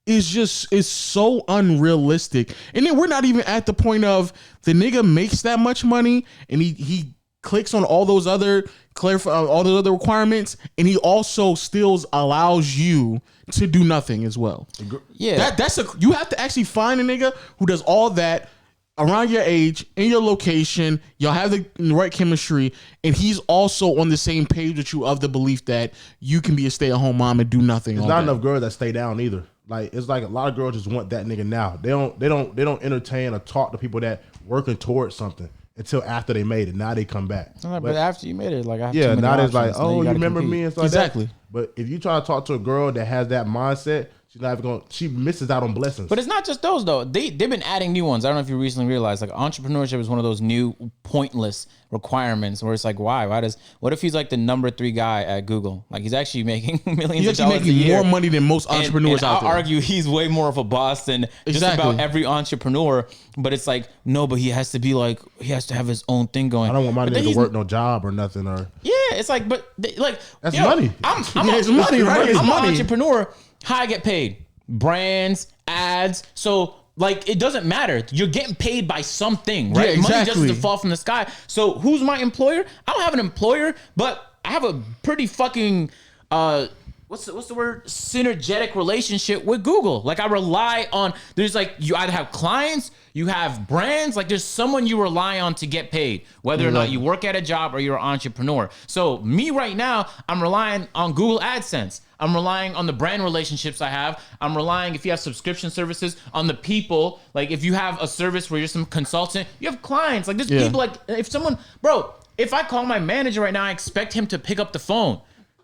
is so unrealistic. And then we're not even at the point of the nigga makes that much money and he clicks on all those other requirements, and he also still allows you to do nothing as well. Yeah, you have to actually find a nigga who does all that around your age, in your location. Y'all have the right chemistry, and he's also on the same page with you of the belief that you can be a stay-at-home mom and do nothing. There's not enough girls that stay down either. Like, it's like a lot of girls just want that nigga now. They don't entertain or talk to people that working towards something until after they made it. Now they come back. But after you made it, like, now it's like, oh, you remember compete. me and stuff exactly. Like that. But if you try to talk to a girl that has that mindset, she's not even going. She misses out on blessings. But it's not just those though. They've been adding new ones. I don't know if you recently realized, like, entrepreneurship is one of those new pointless requirements where it's like, what if he's like the number 3 guy at Google? Like, he's actually making millions of dollars a year. More money than most entrepreneurs out there. I'll argue he's way more of a boss than just about every entrepreneur. But it's like, no, but he has to be like, he has to have his own thing going. I don't want my nigga to work no job or nothing. Or it's like, but like, that's money. It's money, right? I'm an entrepreneur. How I get paid? Brands, ads. So, like, it doesn't matter. You're getting paid by something, right? Yeah, exactly. Money doesn't fall from the sky. So who's my employer? I don't have an employer, but I have a pretty fucking what's the word? Synergetic relationship with Google. Like, I rely on, there's like, you either have clients, you have brands, like there's someone you rely on to get paid, whether or not you work at a job or you're an entrepreneur. So me right now, I'm relying on Google AdSense. I'm relying on the brand relationships I have. I'm relying, if you have subscription services, on the people. Like, if you have a service where you're some consultant, you have clients. Like, there's people, like, if I call my manager right now, I expect him to pick up the phone.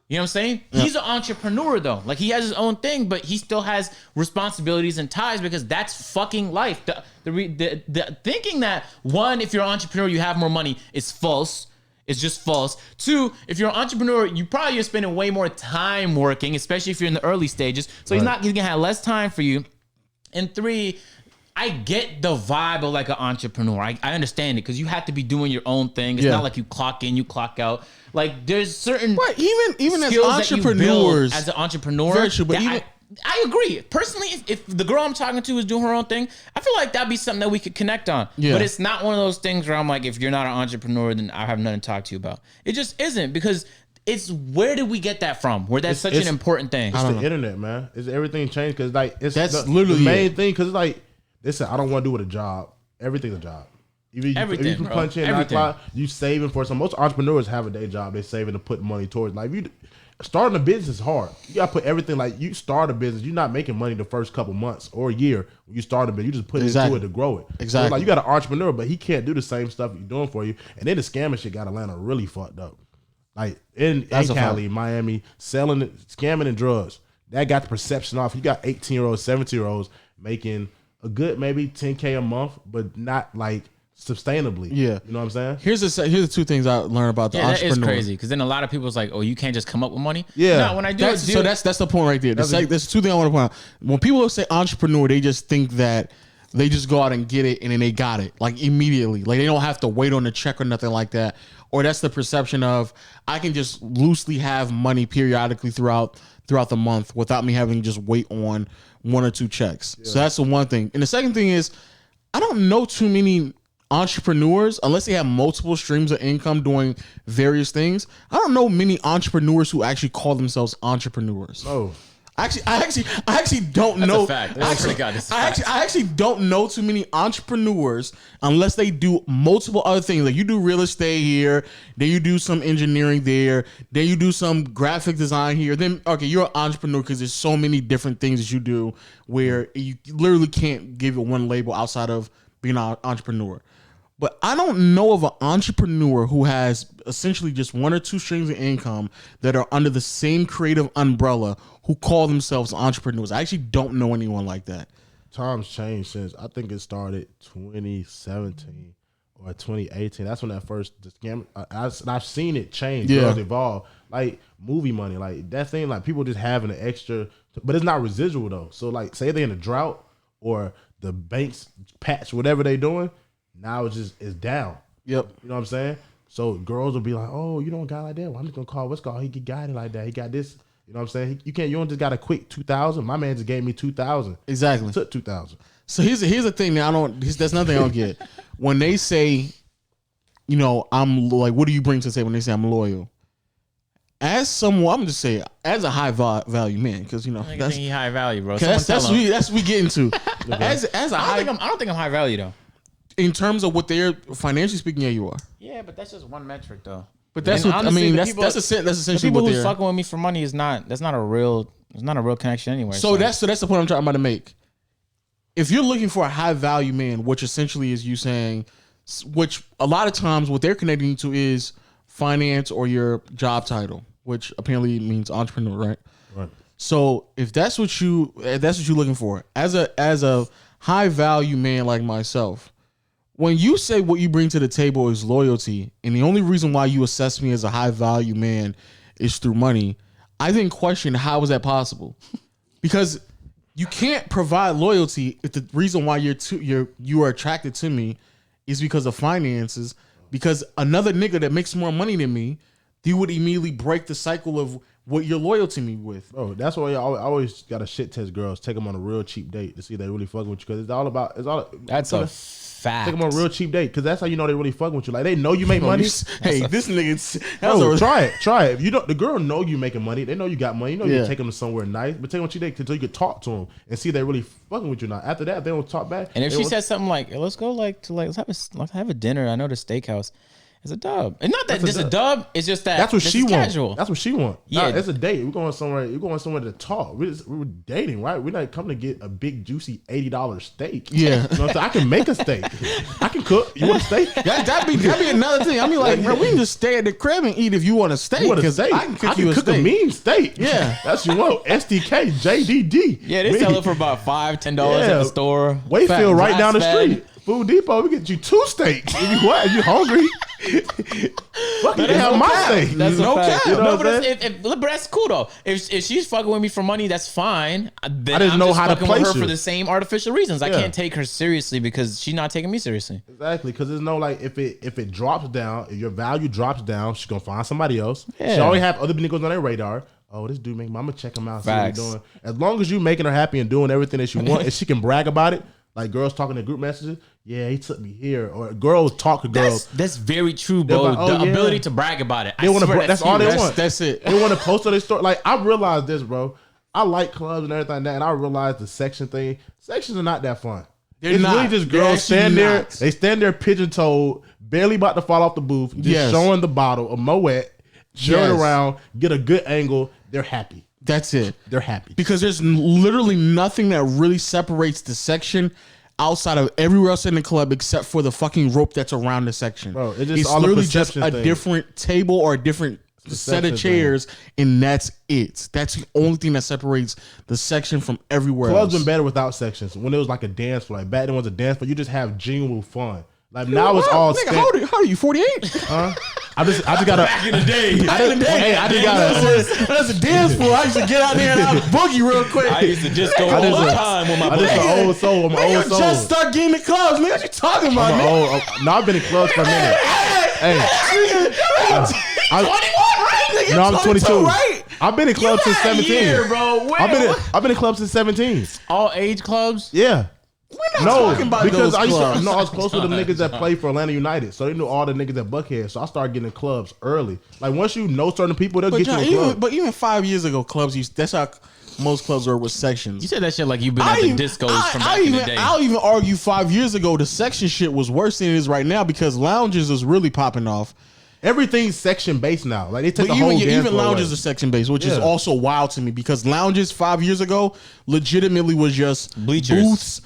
You know what I'm saying? Yeah. He's an entrepreneur though. Like he has his own thing, but he still has responsibilities and ties because that's fucking life. The thinking that one, if you're an entrepreneur, you have more money is false. It's just false. Two, if you're an entrepreneur, you probably are spending way more time working, especially if you're in the early stages. So he's gonna have less time for you. And three, I get the vibe of like an entrepreneur. I understand it because you have to be doing your own thing. It's not like you clock in, you clock out. Like there's certain even as entrepreneurs, as an entrepreneur, very true, but I agree. Personally, if the girl I'm talking to is doing her own thing, I feel like that'd be something that we could connect on. Yeah. But it's not one of those things where I'm like, if you're not an entrepreneur, then I have nothing to talk to you about. It just isn't because it's where did we get that from? Where that's such an important thing. It's the internet, man. It's everything changed because like that's literally the main thing because like they said I don't want to do with a job. Everything's a job. If you can punch in 9 o'clock, you saving for some. Most entrepreneurs have a day job. They saving to put money towards. Like starting a business is hard. You gotta put everything. Like you start a business, you're not making money the first couple months or a year when you start a business. You just put into it to grow it. Exactly. So like you got an entrepreneur, but he can't do the same stuff you're doing for you. And then the scamming shit got Atlanta really fucked up. Like in Cali, Miami, scamming and drugs. That got the perception off. You got 18-year-olds, 17-year-olds making a good maybe $10K a month, but not like sustainably. Yeah. You know what I'm saying? Here's the two things I learned about the entrepreneur. That is crazy because then a lot of people's like, oh, you can't just come up with money. Yeah. No, when I do that's the point right there. There's two things I want to point out. When people say entrepreneur, they just think that they just go out and get it and then they got it like immediately. Like they don't have to wait on the check or nothing like that. Or that's the perception of I can just loosely have money periodically throughout the month without me having to just wait on 1 or 2 checks. Yeah. So that's the one thing. And the second thing is I don't know too many entrepreneurs unless they have multiple streams of income doing various things. I don't know many entrepreneurs who actually call themselves entrepreneurs. Oh, I actually don't know. That's a fact. I actually don't know too many entrepreneurs unless they do multiple other things. Like you do real estate here, then you do some engineering there, then you do some graphic design here. Then okay, you're an entrepreneur because there's so many different things that you do where you literally can't give it one label outside of being an entrepreneur. But I don't know of an entrepreneur who has essentially just 1 or 2 streams of income that are under the same creative umbrella who call themselves entrepreneurs. I actually don't know anyone like that. Times changed since I think it started 2017 or 2018. That's when that first scam. I've seen it change, evolve. Like movie money, like that thing. Like people just having an extra, but it's not residual though. So like, say they're in a drought or the banks patch whatever they doing. Now it's down. Yep. You know what I'm saying? So girls will be like, oh, you don't got like that. Well, I'm just gonna call what's called. He got it like that. He got this. You know what I'm saying? You don't just got a quick 2,000. My man just gave me 2,000. Exactly. Took 2,000. So here's the thing that that's nothing I don't get. When they say, you know, I'm like, what do you bring to the table when they say I'm loyal? As someone, I'm just saying, as a high value man, because you know that's high value, bro. That's what we get into. As a I don't think I'm high value though. In terms of what they're financially speaking, yeah, you are. Yeah, but that's just one metric though. But that's what honestly, I mean. That's essentially people what who's fucking with me for money is not a real connection anyway. So that's the point I'm about to make. If you're looking for a high value man, which essentially is you saying, which a lot of times what they're connecting to is finance or your job title, which apparently means entrepreneur, right? Right. So if that's what you're looking for as a high value man like myself. When you say what you bring to the table is loyalty, and the only reason why you assess me as a high value man is through money, I then question how is that possible? Because you can't provide loyalty if the reason why you are attracted to me is because of finances. Because another nigga that makes more money than me, you would immediately break the cycle of what you're loyal to me with. Bro, that's why I always got to shit test girls, take them on a real cheap date to see if they really fucking with you. Because that's a fact. Take them on a real cheap date because that's how you know they really fucking with you. Like they know you make money. Hey, this nigga. Try it. If you don't, the girl know you making money. They know you got money. You know you can take them to somewhere nice, but take them on a cheap date until you can talk to them and see if they really fucking with you now. After that, they don't talk back. And if she says something like, "Let's go let's have a dinner," I know the steakhouse. It's a dub. And not that That's this a dub. It's just that That's what this she is wants. casual. That's what she wants. Yeah. It's a date. We're going somewhere. You're going somewhere to talk. We're dating, right? We're not coming to get a big juicy $80 steak. Yeah. You know what I'm saying? I can make a steak. I can cook. You want a steak? That'd be another thing. I mean, like, bro, we can just stay at the crib and eat if you want a steak. You want a 'cause steak? I can cook you a steak. mean steak. Yeah. That's what you want. SDK, JDD. Yeah, they sell it for about $5-10 at Yeah. the store. Wayfield right down the Grass-fed. street. Food Depot, we get you 2 steaks. If you what? If you hungry? Fuck, you can have my steak. That's No no cap. cap. You know No, what but I'm but that's cool though. If she's fucking with me for money, that's fine. Then I didn't I'm know just how to fucking with place her you. for the same artificial reasons. I Yeah. can't take her seriously because she's not taking me seriously. Exactly, because there's no like if it drops down, if your value drops down, she's gonna find somebody else. She Yeah. already have other niggas on their radar. Oh, this dude make mama check him out. See what Facts. he doing. As long as you making her happy and doing everything that she want, and she can brag about it, like girls talking in group messages. Yeah, he took me here, or girls talk to girls. That's very true, bro. They're like, oh, the yeah. ability to brag about it. They wanna swear that's all they huge. want. That's it. They want to post on their story. Like I realized this, bro. I like clubs and everything like that, and I realized the section thing. Sections are not that fun. They're It's not. really just They're girls actually stand there. not. They stand there pigeon-toed, barely about to fall off the booth, just Yes. showing the bottle of Moet, showing Yes. around, get a good angle. They're happy. That's it. They're happy. Because there's literally nothing that really separates the section outside of everywhere else in the club except for the fucking rope that's around the section. Bro, it's just all a literally just perception a thing. different table or a different set of perception chairs, and that's it. That's the only thing that separates the section from everywhere Clubs else. been better without sections. When it was like a dance floor, like back then was a dance floor, you just have genuine fun. Like now it's all Nigga, how old are you? 48? I just gotta. Back in the day. I didn't. Hey, I just gotta. That's a dance floor. I used to get out there and I boogie real quick. I used to just go all just- the time with my I just buddies. an old soul. I'm an Nigga, old soul. just start getting the clubs. Nigga, what you talking about, I'm an nigga? old. No, I've been in clubs for a minute. Hey, I- 21, right? Nigga, no, I'm 22. right? I've been in clubs since 17. bro. I've been in clubs since 17. all age clubs. Yeah. We're not talking about because those I used clubs. to, I was close with the niggas that played for Atlanta United, so they knew all the niggas at Buckhead. So I started getting in clubs early. Like once you know certain people, they'll But, get John, you in clubs. even 5 years ago, clubs used. That's how most clubs were with sections. You said that shit like you've been at the discos from back in the day. I'll even argue 5 years ago the section shit was worse than it is right now because lounges is really popping off. Everything's section based now. Like they take But the whole even dance floor lounges away. are section based, which is Yeah. also wild to me because lounges 5 years ago legitimately was just Bleachers. booths.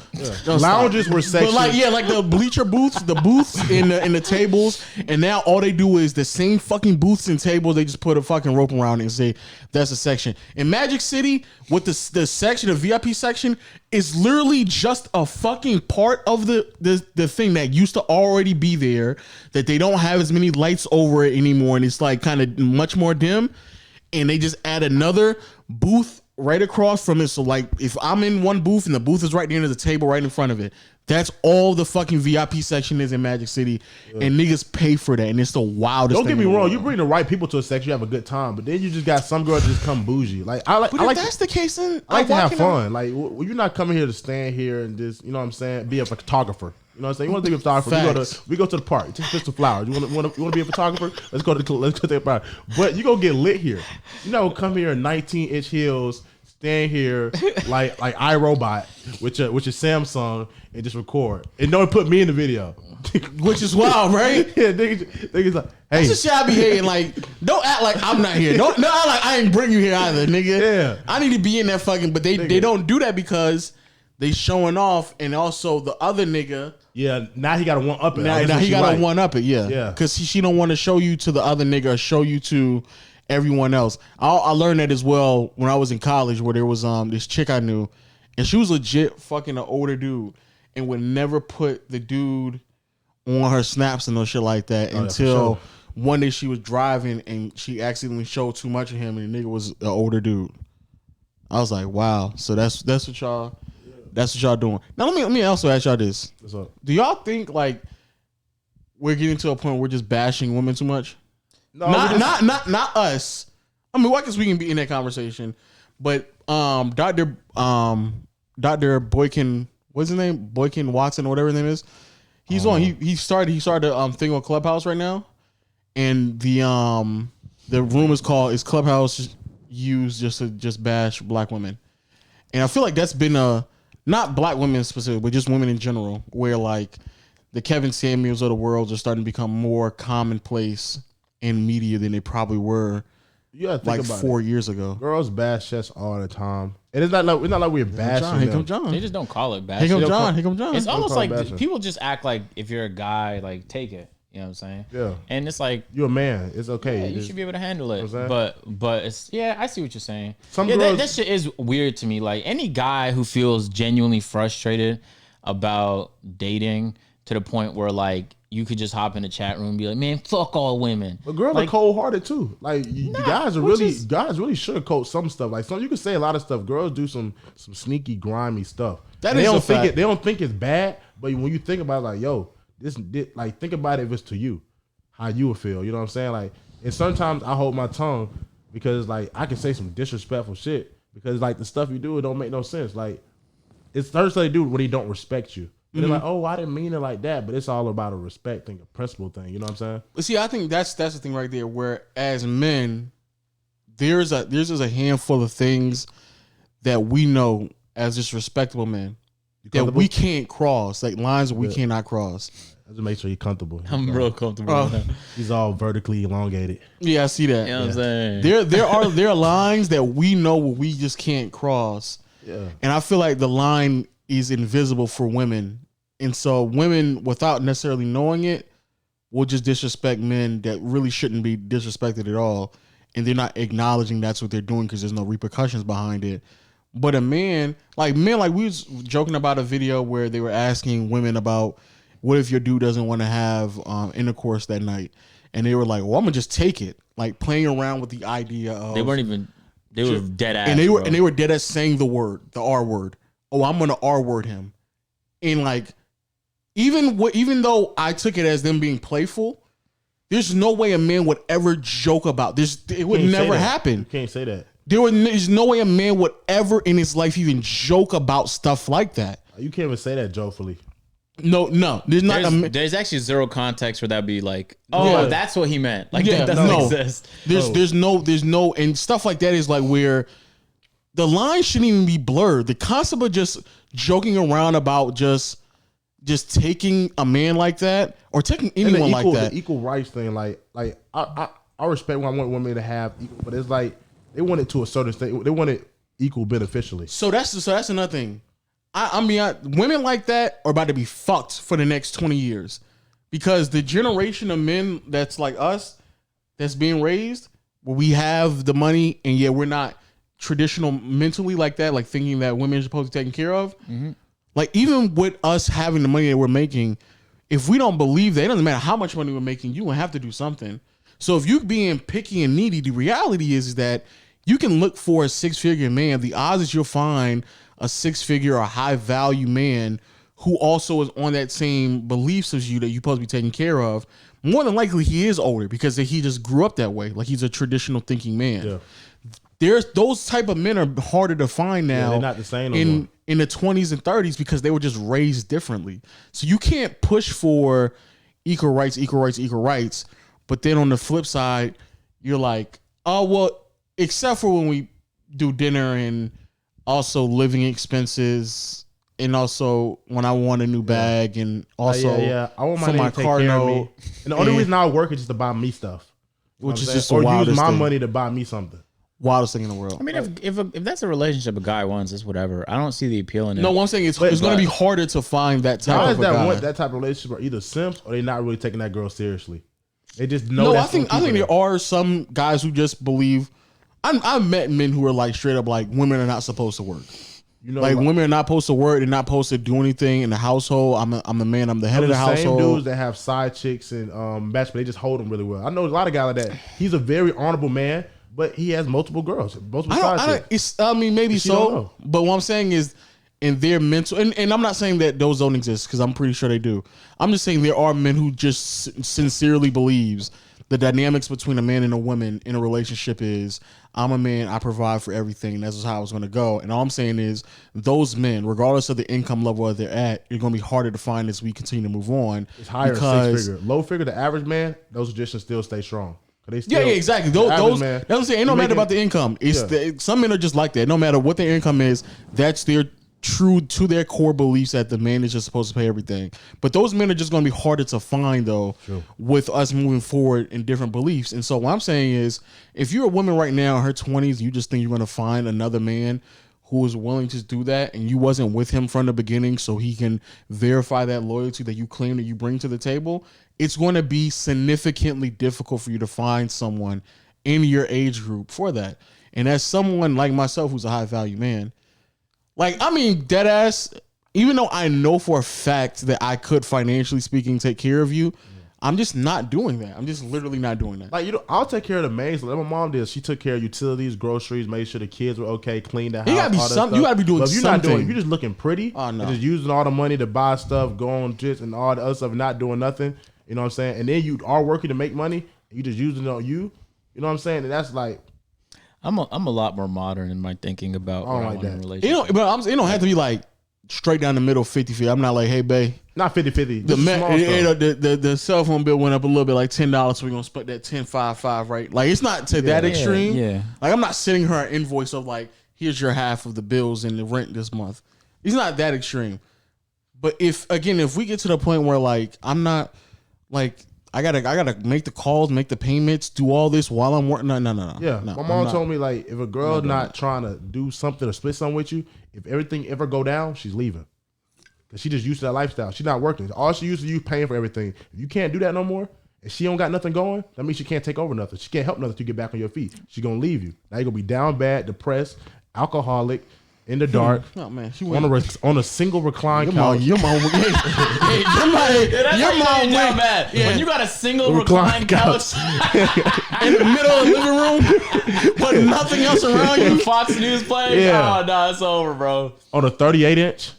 No, Lounges stop. were sections. But like the bleacher booths, the booths in the tables, and now all they do is the same fucking booths and tables. They just put a fucking rope around it and say that's a section. In Magic City, with the section, the VIP section, is literally just a fucking part of the thing that used to already be there. That they don't have as many lights over it anymore, and it's like kind of much more dim. And they just add another booth right across from it. So like if I'm in one booth and the booth is right near the table right in front of it, that's all the fucking VIP section is in Magic City. And niggas pay for that. And it's the wildest Don't get thing me in the wrong, world. you bring the right people to a section, you have a good time. But then you just got some girls just come bougie. Like I like, But I if like, that's the case, then I like to have why can't I- fun. Like you're not coming here to stand here and just, you know what I'm saying, be a photographer. You know what I'm saying? You want to be a photographer? We go to the park. You take pistol flowers. You want to be a photographer? Let's go to the park. But you gonna get lit here. You not gonna come here in 19-inch heels, stand here like iRobot with your Samsung and just record and don't put me in the video. Which is wild, right? Yeah, niggas like, hey, That's the shit I be hating. Like, don't act like I'm not here. Don't act like I ain't bring you here either, nigga. Yeah. I need to be in that fucking, but they don't do that because they showing off, and also the other nigga. yeah. Now he got to one up it. Now That's what he she got to like. one up it, yeah. Yeah. Because she don't want to show you to the other nigga or show you to everyone else. I learned that as well when I was in college, where there was this chick I knew, and she was legit fucking an older dude, and would never put the dude on her snaps and no shit like that for until sure. one day she was driving and she accidentally showed too much of him, and the nigga was an older dude. I was like, wow. So that's what y'all. That's what y'all doing. Now let me also ask y'all this. What's up? Do y'all think like we're getting to a point where we're just bashing women too much? No, Not us. I mean, I guess we can be in that conversation. But Dr. Boykin, what's his name? Boykin Watson or whatever his name is. He's on. He started a thing on Clubhouse right now, and the room is Clubhouse used just to bash black women, and I feel like that's been not black women specific, but just women in general, where like the Kevin Samuels of the world are starting to become more commonplace in media than they probably were You gotta think like about 4 years ago. Girls bash chest all the time, and it's not like we're bashing Here them. come John. They just don't call it bad. Here come shit. John. Here come John. It's almost call it like bashing. people just act like if you're a guy, like take it. You know what I'm saying? Yeah. And it's like, You're a man. It's okay. yeah, you It's- should be able to handle it. You know what I'm But it's I see what you're saying. Some yeah, girls- that shit is weird to me. Like any guy who feels genuinely frustrated about dating to the point where like you could just hop in the chat room and be like, man, fuck all women. But girls like, are cold hearted too. Like guys really sugarcoat some stuff. Like some you can say a lot of stuff. Girls do some sneaky grimy stuff. That And is they a don't think fact. it. They don't think it's bad. But when you think about it, like yo, like think about it if it's to you, how you would feel. You know what I'm saying? Like and sometimes I hold my tongue because like I can say some disrespectful shit because like the stuff you do it don't make no sense. Like it's first they do when he don't respect you. And they're like, oh, I didn't mean it like that, but it's all about a respect thing, a principle thing. You know what I'm saying? But see, I think that's the thing right there. Where as men, there's just a handful of things that we know as just respectable men that comfortable? we can't cross, like lines we cannot cross. I just make sure he's comfortable. I'm real comfortable. Oh. with that. He's all vertically elongated. Yeah, I see that. You know what I'm saying? There are lines that we know we just can't cross. Yeah. And I feel like the line is invisible for women. And so women, without necessarily knowing it, will just disrespect men that really shouldn't be disrespected at all. And they're not acknowledging that's what they're doing because there's no repercussions behind it. But a man, like we was joking about a video where they were asking women about what if your dude doesn't want to have intercourse that night. And they were like, well, I'm going to just take it. Like playing around with the idea of... They weren't even, they were dead ass. and they were bro. and they were dead ass saying the R word. Oh, I'm gonna R word him. And like, even though I took it as them being playful, there's no way a man would ever joke about this. It would Can't say never that. happen. You can't say that. There's no way a man would ever in his life even joke about stuff like that. You can't even say that joyfully. No, there's not. There's actually zero context where that'd be like, oh, Yeah. that's what he meant. Like Yeah, that doesn't no. exist. There's no, and stuff like that is like where the line shouldn't even be blurred. The concept of just joking around about just taking a man like that or taking And anyone like that. the equal rights thing, like I respect when I want women to have equal, but it's like they want it to a certain state. They want it equal beneficially. So that's another thing. I mean, women like that are about to be fucked for the next 20 years because the generation of men that's like us, that's being raised, where we have the money and yet we're not traditional mentally like that, like thinking that women are supposed to be taken care of. Like even with us having the money that we're making, if we don't believe that, it doesn't matter how much money we're making, you will have to do something. So if you're being picky and needy, the reality is that you can look for a 6-figure man. The odds that you'll find a 6-figure or high value man who also is on that same beliefs as you that you're supposed to be taking care of, more than likely he is older because he just grew up that way. Like he's a traditional thinking man. Yeah. There's those type of men are harder to find now. they're not the same no more. in the 20s and 30s because they were just raised differently. So you can't push for equal rights. But then on the flip side, you're like, oh well, except for when we do dinner and also living expenses, and also when I want a new bag, and also I want my for name my to take car care of me. note, And the only and- reason I work is just to buy me stuff, You know which what is I'm just saying? the or use wildest my thing. money to buy me something. Wildest thing in the world. I mean, if that's a relationship a guy wants, it's whatever. I don't see the appeal in it. No, what I'm saying it's But- going to be harder to find that type Guys of a that guy. want that type of relationship are either simps or they not really taking that girl seriously. They just know. No, that's I think what keeping there them. are some guys who just believe. I've met men who are like straight up like women are not supposed to work. You know, Like women are not supposed to work. They're not supposed to do anything in the household. I'm the man. I'm the head of the same household. dudes that have side chicks and match, but they just hold them really well. I know a lot of guys like that. He's a very honorable man, but he has multiple girls, multiple side chicks. I mean, maybe But you don't so. know. But what I'm saying is, in their mental, and I'm not saying that those don't exist because I'm pretty sure they do. I'm just saying there are men who just sincerely believes the dynamics between a man and a woman in a relationship is I'm a man, I provide for everything. And that's just how it's going to go. And all I'm saying is those men, regardless of the income level that they're at, it's going to be harder to find as we continue to move on. It's higher than 6 figure, low figure. The average man, those traditions still stay strong. They still, Yeah, exactly. the Those, average man, that's what I'm saying. It don't matter about the income. It's Yeah. some men are just like that. No matter what their income is, that's their true to their core beliefs that the man is just supposed to pay everything. But those men are just going to be harder to find though with us moving forward in different beliefs. And so what I'm saying is, if you're a woman right now in her 20s, you just think you're going to find another man who is willing to do that, and you wasn't with him from the beginning so he can verify that loyalty that you claim that you bring to the table, it's going to be significantly difficult for you to find someone in your age group for that. And as someone like myself who's a high value man, like, I mean, dead ass, even though I know for a fact that I could, financially speaking, take care of you, I'm just not doing that. I'm just literally not doing that. Like, I'll take care of the main. Like my mom did. She took care of utilities, groceries, made sure the kids were okay, cleaned the house. You gotta be something. You gotta be doing but if you're something. not doing, if you're just looking pretty, Oh, no. and just using all the money to buy stuff, go on trips and all the other stuff, and not doing nothing. You know what I'm saying? And then you are working to make money, and you just using it on you. You know what I'm saying? And that's like, I'm a lot more modern in my thinking about what I like want in a that. relationship. It don't have to be like straight down the middle 50-50. I'm not like, hey, babe, not 50-50. the cell phone bill went up a little bit, like $10, so we're gonna split that 10-5-5, right? Like, it's not to that extreme. yeah. Like, I'm not sending her an invoice of like, here's your half of the bills and the rent this month. It's not that extreme. But if we get to the point where like I'm not like I gotta make the calls, make the payments, do all this while I'm working. No. Yeah, no, my mom told me like if a girl not trying to do something or split something with you, if everything ever go down, she's leaving. Cause she just used to that lifestyle. She's not working. All she used to you paying for everything. If you can't do that no more, and she don't got nothing going, that means she can't take over nothing. She can't help nothing to get back on your feet. She gonna leave you. Now you gonna be down bad, depressed, alcoholic, in the dark. Oh man, she on a single recline couch. Your mom went bad. When you got a single recline couch in the middle of the living room, but nothing else around you. Fox News playing. Yeah. Oh no, it's over, bro. On a 38-inch.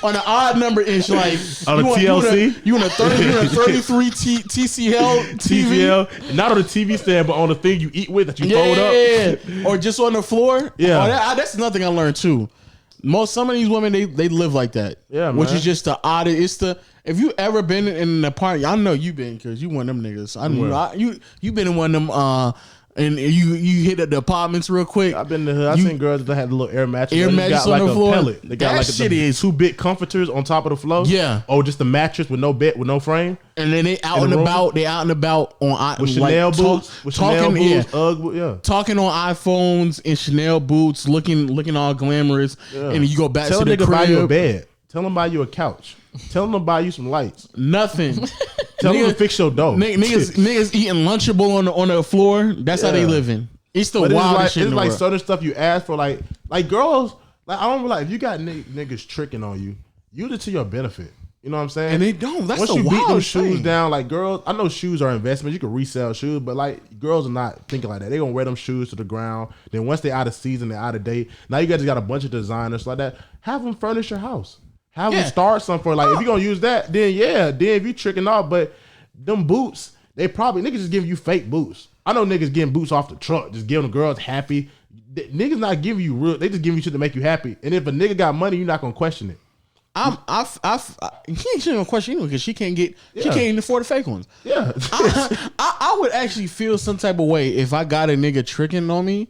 On an odd number inch, like on a TLC, you in a 33 TCL TV, TCL, not on the TV stand, but on the thing you eat with that you fold up, or just on the floor. Yeah, that's nothing I learned too. Some of these women they live like that. Yeah, which man. is just the odd. It's the if you ever been in an apartment, I know you been because you one of them niggas. I know you been in one of them. And you hit the apartments real quick. I've been to the hood. I've seen girls that had a little air mattress. Air mattress on the floor. Pellet. They got that like shit is 2 big comforters on top of the floor. Yeah. Oh, just a mattress with no bed, with no frame. And then they out and about. They out and about on with Chanel boots. With Chanel boots. Ugg, talking on iPhones and Chanel boots, looking all glamorous. Yeah. And you go back to the crib. Buy you a bed. Tell them buy you a couch. Tell them to buy you some lights. Nothing. Tell them to fix your dough. Niggas eating Lunchable on the floor. That's how they living. It's the wildest shit in the world. It's like certain stuff you ask for, like girls. Like I don't like if you got niggas tricking on you, use it to your benefit. You know what I'm saying? And they don't. That's once the you beat them shoes thing. down, like girls. I know shoes are investments. You can resell shoes, but like girls are not thinking like that. They gonna wear them shoes to the ground. Then once they out of season, they're out of date. Now you guys got a bunch of designers like that. Have them furnish your house. Have them start something. Like if you gonna use that, then if you tricking off, but them boots, they probably niggas just giving you fake boots. I know niggas getting boots off the truck, just giving the girls happy. Niggas not giving you real. They just giving you shit to make you happy. And if a nigga got money, you're not gonna question it. She ain't gonna question you because she can't even afford the fake ones. Yeah, I would actually feel some type of way if I got a nigga tricking on me,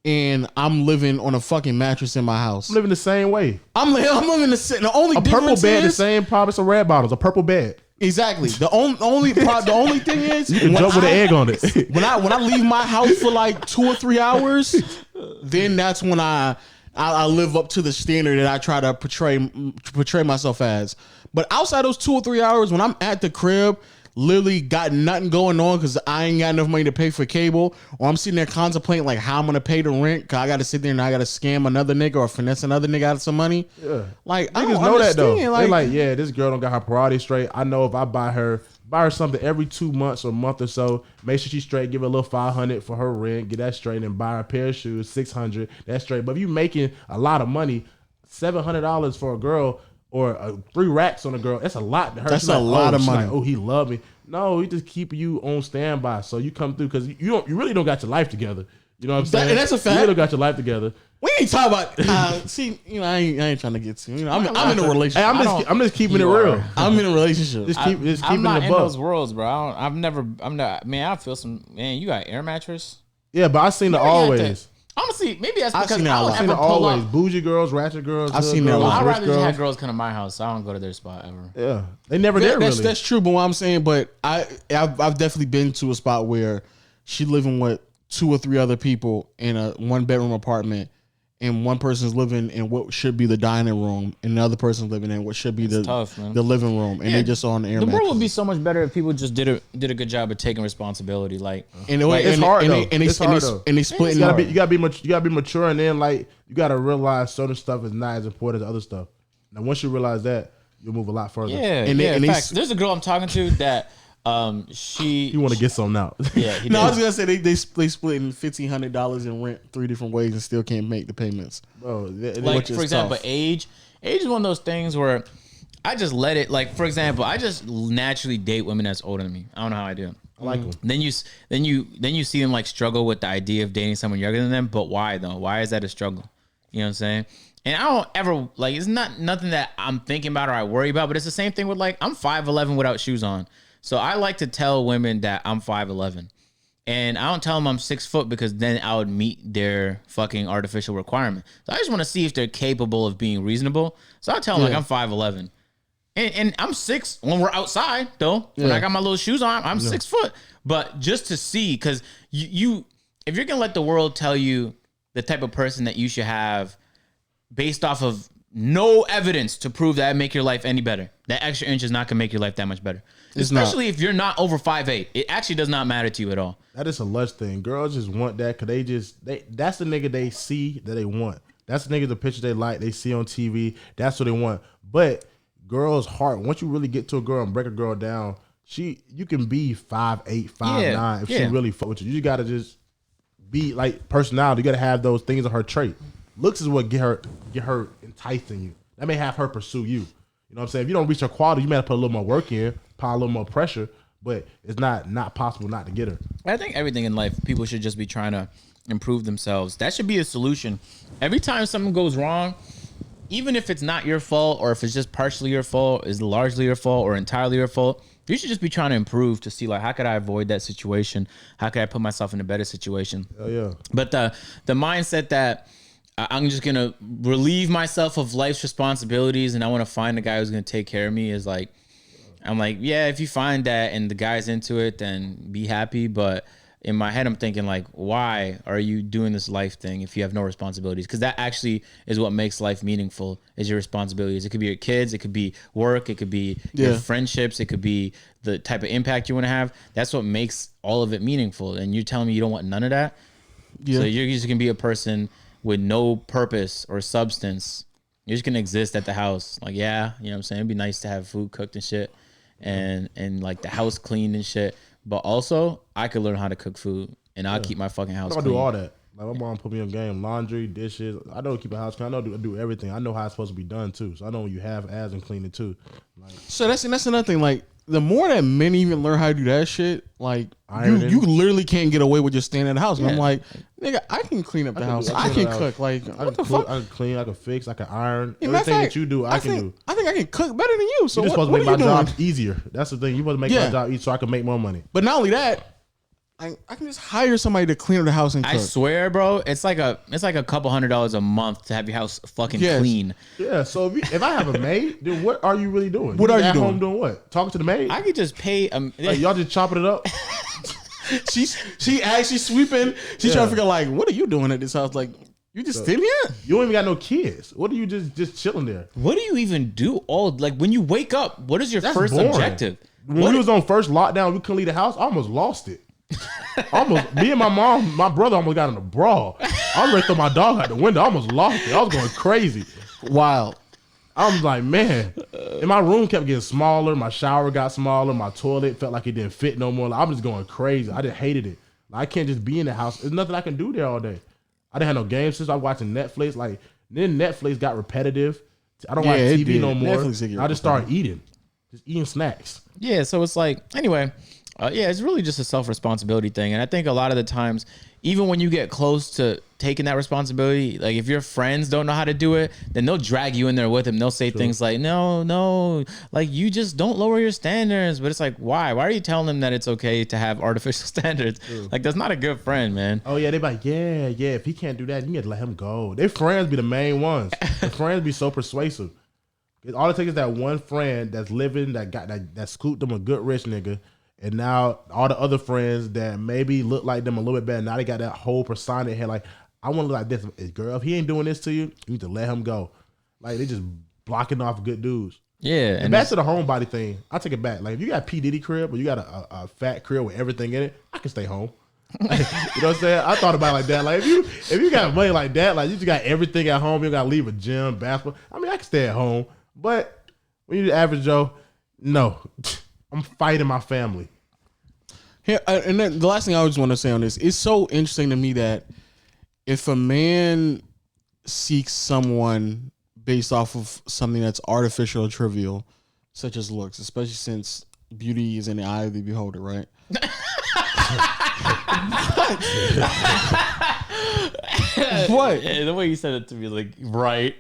and I'm living on a fucking mattress in my house. I'm living the same way. I'm living the same. The only purple bed, is, the same problem as a red bottles, a purple bed. Exactly. The only thing is you can jump with an egg on it. When I leave my house for like 2 or 3 hours, then that's when I live up to the standard that I try to portray myself as. But outside those 2 or 3 hours, when I'm at the crib, literally got nothing going on because I ain't got enough money to pay for cable, or I'm sitting there contemplating like how I'm gonna pay the rent because I got to sit there and I got to scam another nigga or finesse another nigga out of some money. Yeah, like niggas I don't know that though. Like, they're like, yeah, this girl don't got her priorities straight. I know if I buy her something every 2 months or a month or so, make sure she's straight, give her a little $500 for her rent, get that straight, and buy her a pair of shoes $600. That's straight. But if you making a lot of money, $700 for a girl. Or 3 racks on a girl, that's a lot to her. That's a lot of money. Like, oh, he love me. No, he just keep you on standby, so you come through because you really don't got your life together. You know what I'm saying? And that's a fact. You really don't got your life together. We ain't talking about. See, I ain't trying to get to. I'm in a relationship. Hey, I'm just keeping it real. I'm in a relationship. Just keeping I'm not it in above. those worlds, bro. I'm not. Man, I feel some. Man, you got air mattress. Yeah, but I seen the always. Honestly, maybe that's I've because seen that a I lot. don't I've seen ever it pull always. up. Bougie girls, ratchet girls. I've hood seen that a girls, lot. I'd rich rather just have girls. girls come to my house. So I don't go to their spot ever. Yeah, they never there That's really. that's true. But what I'm saying, but I've definitely been to a spot where she living with 2 or 3 other people in a 1-bedroom apartment, and one person's living in what should be the dining room, and the other person's living in what should be tough, man. the living room, and they just on the air. The world would mattress. be so much better if people just did a good job of taking responsibility. Like, And It's hard though. It's hard though. and they splitting. You gotta be mature, and then like you gotta realize certain stuff is not as important as other stuff. Now once you realize that, you'll move a lot further. yeah, And they- yeah. and they Facts. There's a girl I'm talking to that she. You want to get something out. Yeah, he No, I did. was gonna say they splitting $1,500 in rent 3 different ways and still can't make the payments. Bro, Like, which is for example, tough. age is one of those things where I just let it. Like, for example, I just naturally date women that's older than me. I don't know how I do it. I like them. Then you see them like struggle with the idea of dating someone younger than them. But why though? Why is that a struggle? You know what I'm saying? And I don't ever like, it's not nothing that I'm thinking about or I worry about. But it's the same thing with like, I'm 5'11" without shoes on. So I like to tell women that I'm 5'11". And I don't tell them I'm 6 foot because then I would meet their fucking artificial requirement. So I just want to see if they're capable of being reasonable. So I tell them like I'm 5'11". And I'm 6 when we're outside though. When I got my little shoes on, I'm 6 foot. But just to see, because you if you're gonna let the world tell you the type of person that you should have based off of no evidence to prove that make your life any better, that extra inch is not gonna make your life that much better. Especially if you're not over 5'8". It actually does not matter to you at all. That is a lust thing. Girls just want that because that's the nigga they see that they want. That's the nigga the picture they like, they see on TV. That's what they want. But girls' heart, once you really get to a girl and break a girl down, you can be 5'8", 5'9" if she really fuck with you. You gotta just be like personality. You gotta have those things of her trait. Looks is what get her enticing you. That may have her pursue you. You know what I'm saying? If you don't reach her quality, you may have to put a little more work in, pile a little more pressure, but it's not possible not to get her. I think everything in life, people should just be trying to improve themselves. That should be a solution. Every time something goes wrong, even if it's not your fault or if it's just partially your fault, is largely your fault or entirely your fault, you should just be trying to improve to see like, how could I avoid that situation? How could I put myself in a better situation? Hell yeah. But the mindset that I'm just gonna relieve myself of life's responsibilities and I want to find a guy who's gonna take care of me is like, I'm like, yeah, if you find that and the guy's into it, then be happy. But in my head, I'm thinking like, why are you doing this life thing if you have no responsibilities? Because that actually is what makes life meaningful, is your responsibilities. It could be your kids, it could be work, it could be your friendships, it could be the type of impact you want to have. That's what makes all of it meaningful. And you're telling me you don't want none of that? So you're just gonna be a person with no purpose or substance. You're just gonna exist at the house. Like, yeah, you know what I'm saying? It'd be nice to have food cooked and shit and like the house cleaned and shit. But also I could learn how to cook food and I'll keep my fucking house I clean. do all that. Like my mom put me on game, laundry, dishes. I know keep a house clean. I know do everything. I know how it's supposed to be done too. So I know when you have ads and clean it too. Like, So that's another thing. Like the more that men even learn how to do that shit, like Ironing. you literally can't get away with just staying in the house. And I'm Yeah. like, nigga, I can clean up the house. do- I clean can the cook. Like I what can the cook, fuck? I can clean, I can fix, I can iron. Yeah, matter of Everything fact, that you do, I can do. I think I can cook better than you. So You're just what supposed to are make you my doing? job easier. That's the thing. You're supposed to make Yeah. my job easier so I can make more money. But not only that, I can just hire somebody to clean up the house and cook. I swear, bro, it's like a couple $100 a month to have your house fucking Yes. clean. Yeah. So if I have a maid, then what are you really doing? What are just you at doing? home doing what? Talking to the maid? I could just pay Like, y'all just chopping it up? She actually sweeping. She's trying to figure out like, what are you doing at this house? Like, you just sitting here? You don't even got no kids. What are you just chilling there? what do you even do all like when you wake up? What is your That's first boring. objective? When we was on first lockdown, we couldn't leave the house. I almost lost it. Me and my brother almost got in a brawl. I was ready to throw my dog out the window. I almost lost it. I was going crazy. Wild. I was like, man. And my room kept getting smaller. My shower got smaller. My toilet felt like it didn't fit no more. Like, I'm just going crazy. I just hated it. Like, I can't just be in the house. There's nothing I can do there all day. I didn't have no games since I was watching Netflix. Like, then Netflix got repetitive. I don't watch Yeah, it TV did. no more. Netflix did get I just started eating. Just eating snacks. Yeah, so it's like anyway, Yeah, it's really just a self-responsibility thing. And I think a lot of the times, even when you get close to taking that responsibility, like if your friends don't know how to do it, then they'll drag you in there with them. They'll say things like, no, like you just don't lower your standards. But it's like, why? Why are you telling them that it's okay to have artificial standards? Like, that's not a good friend, man. Oh, yeah, they be like, yeah, if he can't do that, you need to let him go. Their friends be the main ones. The friends be so persuasive. All it takes is that one friend that's living, that scooped them a good rich nigga. And now all the other friends that maybe look like them a little bit better, now they got that whole persona in their head. Like, I want to look like this. Girl, if he ain't doing this to you, you need to let him go. Like, they just blocking off good dudes. Yeah. And back to the homebody thing, I take it back. Like, if you got a P. Diddy crib or you got a fat crib with everything in it, I can stay home. You know what I'm saying? I thought about it like that. Like, if you got money like that, like you just got everything at home, you got to leave a gym, basketball. I mean, I can stay at home. But when you're the average Joe, no. I'm fighting my family. Here, and then the last thing I just want to say on this, it's so interesting to me that if a man seeks someone based off of something that's artificial or trivial, such as looks, especially since beauty is in the eye of the beholder, right? What? Yeah, the way you said it to me, like, right.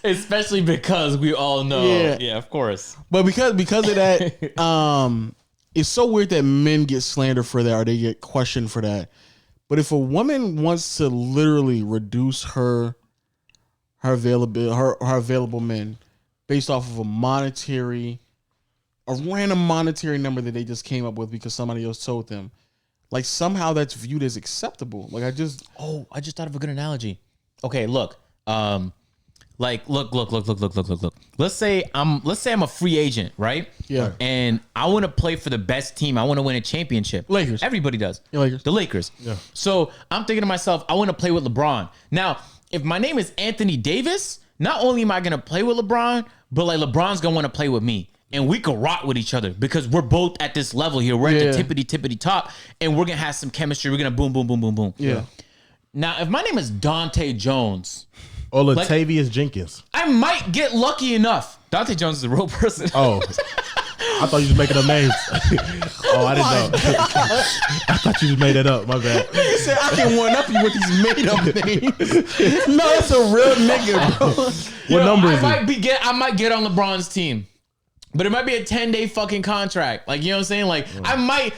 Especially because we all know. Yeah, of course. But because of that, it's so weird that men get slandered for that or they get questioned for that. But if a woman wants to literally reduce her available men based off of a random monetary number that they just came up with because somebody else told them, like somehow that's viewed as acceptable. Like I just thought of a good analogy. Okay, look. Like look. Let's say I'm a free agent, right? Yeah. And I want to play for the best team. I want to win a championship. Lakers. Everybody does. Yeah, Lakers. The Lakers. Yeah. So I'm thinking to myself, I want to play with LeBron. Now, if my name is Anthony Davis, not only am I gonna play with LeBron, but like LeBron's gonna want to play with me. And we could rock with each other because we're both at this level here. We're at the tippity top, and we're gonna have some chemistry. We're gonna boom, boom, boom, boom, boom. Yeah. Now, if my name is Dante Jones, or Latavius Jenkins, I might get lucky enough. Dante Jones is a real person. Oh, I thought you was making up names. Oh, I didn't know. I thought you just made that up. My bad. Nigga said I can one up you with these made up names. No, it's a real nigga, bro. What number is it? I might get on LeBron's team. But it might be a 10-day fucking contract. Like, you know what I'm saying? Like, I might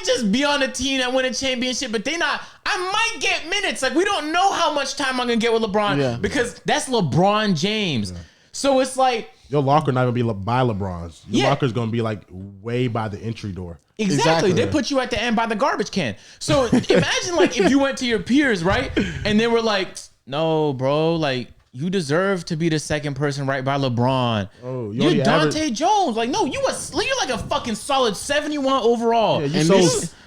just be on a team that win a championship, but I might get minutes. Like, we don't know how much time I'm going to get with LeBron because that's LeBron James. Yeah. So it's like, your locker not going to be by LeBron's. Your locker's going to be like way by the entry door. Exactly. They put you at the end by the garbage can. So imagine like if you went to your peers, right? And they were like, no, bro, like, you deserve to be the second person right by LeBron. Oh, you're Dante Jones. Like, no, you're like a fucking solid 71 overall. Yeah,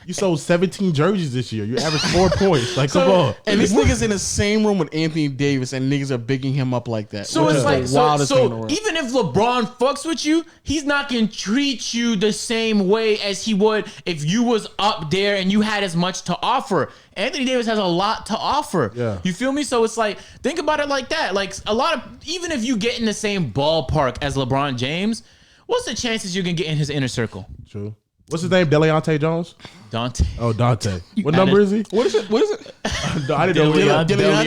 you sold 17 jerseys this year. You averaged 4 points. Like, come on. And this nigga's in the same room with Anthony Davis, and niggas are bigging him up like that. So it's like, so even if LeBron fucks with you, he's not gonna treat you the same way as he would if you was up there and you had as much to offer. Anthony Davis has a lot to offer. Yeah. You feel me? So it's like, think about it like that. Like even if you get in the same ballpark as LeBron James, what's the chances you can get in his inner circle? True. What's his name? Deleonte Jones? Dante. Oh, Dante. What number is he? What is it? I didn't know. Deleonte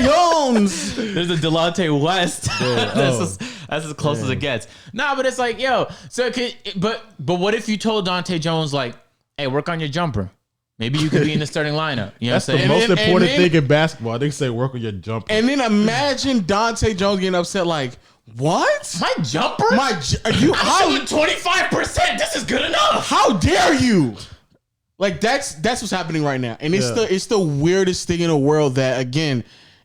Jones. There's a Delonte West. That's as close as it gets. Nah, but it's like, yo. So, but what if you told Dante Jones like, hey, work on your jumper? Maybe you could be in the starting lineup. You know That's what I'm saying? the most important thing in basketball. They say work on your jumper. And then imagine Dante Jones getting upset like, what? My jumper? I'm shooting 25%. This is good enough. How dare you? Like that's what's happening right now. And it's the weirdest thing in the world that, again,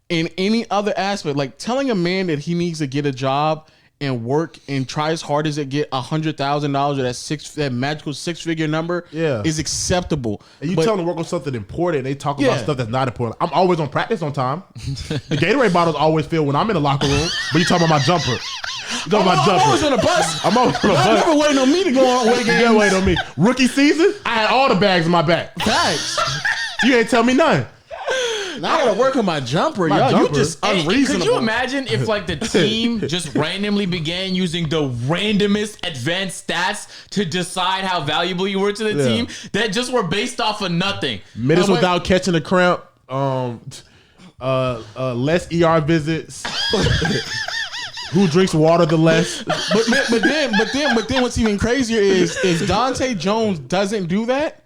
in any other aspect, like telling a man that he needs to get a job and work and try as hard as it get $100,000 or that magical 6-figure number is acceptable. And you tell them to work on something important, they talk about stuff that's not important. I'm always on practice on time. The Gatorade bottle's always filled when I'm in the locker room, but you talking about my jumper. I'm always on the bus. I'm always on the bus. Y'all never waiting on me to go on away games. You wait on me. Rookie season, I had all the bags in my back. Facts. You ain't tell me none. Now I gotta work on my jumper, My y'all. jumper. You just And unreasonable. could you imagine if like the team just randomly began using the randomest advanced stats to decide how valuable you were to the Yeah. team that just were based off of nothing? Minutes Oh, wait. without catching a cramp. Less ER visits. Who drinks water the less? but then what's even crazier is if Dante Jones doesn't do that,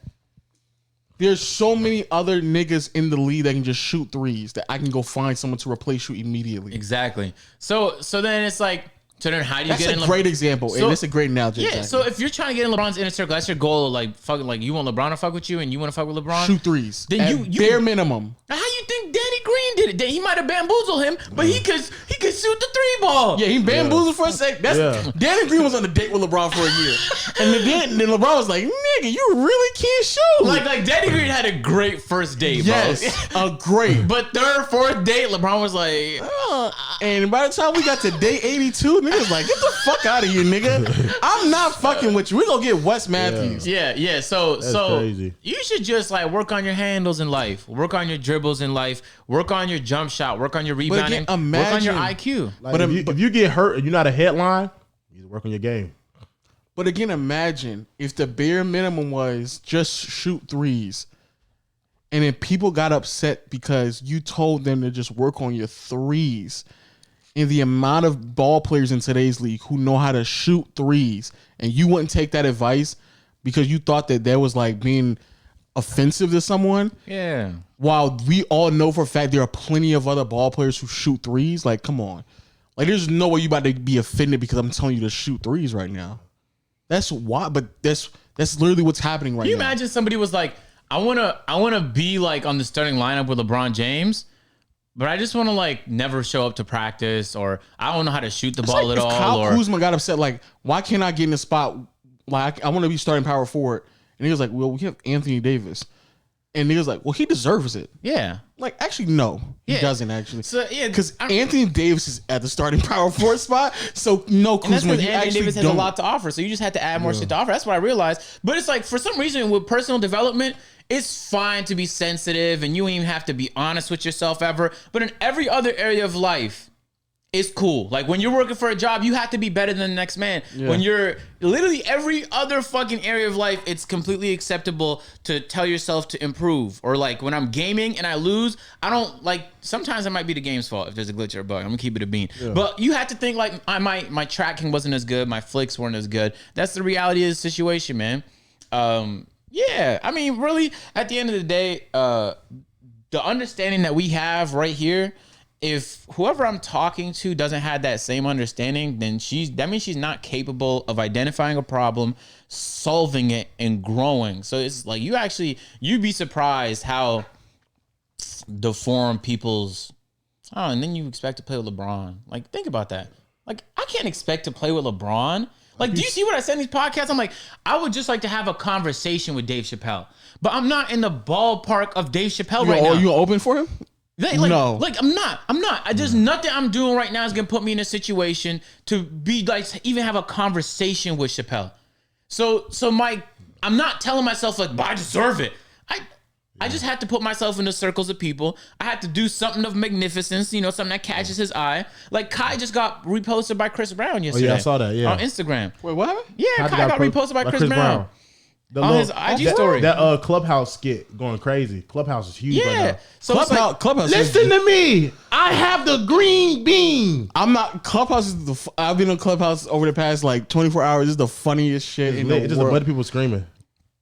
there's so many other niggas in the league that can just shoot threes that I can go find someone to replace you immediately. Exactly. So then it's like, so then how do you That's get a in? great example, and it's a great analogy. Yeah. exactly. So if you're trying to get in LeBron's inner circle, that's your goal. Like fucking, like you want LeBron to fuck with you, and you want to fuck with LeBron. shoot threes, Then at you bare minimum. How you think Danny Green did it? That he might have bamboozled him, but he could shoot the three ball. Yeah, he bamboozled for a sec. Yeah. Danny Green was on a date with LeBron for a year, and then LeBron was like, "Nigga, you really can't shoot." Like Danny Green had a great first date, bro. yes, a great. But third, fourth date, LeBron was like, And by the time we got to day 82, niggas like, get the fuck out of here, nigga. I'm not fucking with you. We gonna get Wes Matthews. yeah. So crazy. you should just like work on your handles in life, work on your dribbles in life, work on your jump shot, work on your rebounding, work on your IQ. Like, But, if you get hurt and you're not a headline, you need to work on your game. But again, imagine if the bare minimum was just shoot threes, and then people got upset because you told them to just work on your threes. And the amount of ball players in today's league who know how to shoot threes, and you wouldn't take that advice because you thought that was like being offensive to someone. Yeah. While we all know for a fact there are plenty of other ball players who shoot threes. Like, come on. Like, there's no way you about to be offended because I'm telling you to shoot threes right now. That's why, but that's literally what's happening right Can you now. imagine somebody was like, I wanna be like on the starting lineup with LeBron James, but I just wanna like never show up to practice, or I don't know how to shoot the ball Like, at if all. Kyle Or Kuzma got upset, like, why can't I get in the spot? Like, I want to be starting power forward. And he was like, well, we have Anthony Davis. And he was like, well, he deserves it. yeah. Like, actually, no, he Yeah. doesn't actually. So yeah, Because Anthony Davis is at the starting power forward spot. So, no, and that's Kuzma, because you Anthony actually Davis has don't. a lot to offer. So you just had to add more shit to offer. That's what I realized. But it's like, for some reason with personal development, it's fine to be sensitive and you don't even have to be honest with yourself ever. But in every other area of life, it's cool. Like when you're working for a job, you have to be better than the next man. When you're literally every other fucking area of life, it's completely acceptable to tell yourself to improve. Or like when I'm gaming and I lose, I don't like, sometimes it might be the game's fault if there's a glitch or a bug. I'm gonna keep it a bean. But you have to think like my tracking wasn't as good, my flicks weren't as good. That's the reality of the situation, man. Yeah, I mean, really, at the end of the day, the understanding that we have right here, if whoever I'm talking to doesn't have that same understanding, then that means she's not capable of identifying a problem, solving it, and growing. So it's like you'd be surprised how deformed people's, and then you expect to play with LeBron. Like, think about that. Like, I can't expect to play with LeBron. Like, do you see what I said in these podcasts? I'm like, I would just like to have a conversation with Dave Chappelle, but I'm not in the ballpark of Dave Chappelle right now. Are you open for him? No. Like I'm not. There's nothing I'm doing right now is gonna put me in a situation to be like even have a conversation with Chappelle. So I'm not telling myself like, but I deserve it. I just had to put myself in the circles of people. I had to do something of magnificence, something that catches his eye. Like Kai just got reposted by Chris Brown yesterday. Oh yeah, I saw that. Yeah, on Instagram. Wait, what happened? Yeah, Kai got reposted by Chris Brown. The On his IG story. That Clubhouse skit going crazy. Clubhouse is huge right Yeah. now. So it's like, Clubhouse. Listen to me. I have the green bean. I'm not. Clubhouse is I've been on Clubhouse over the past like 24 hours. This is the funniest shit in the It's just a world. bunch of people screaming.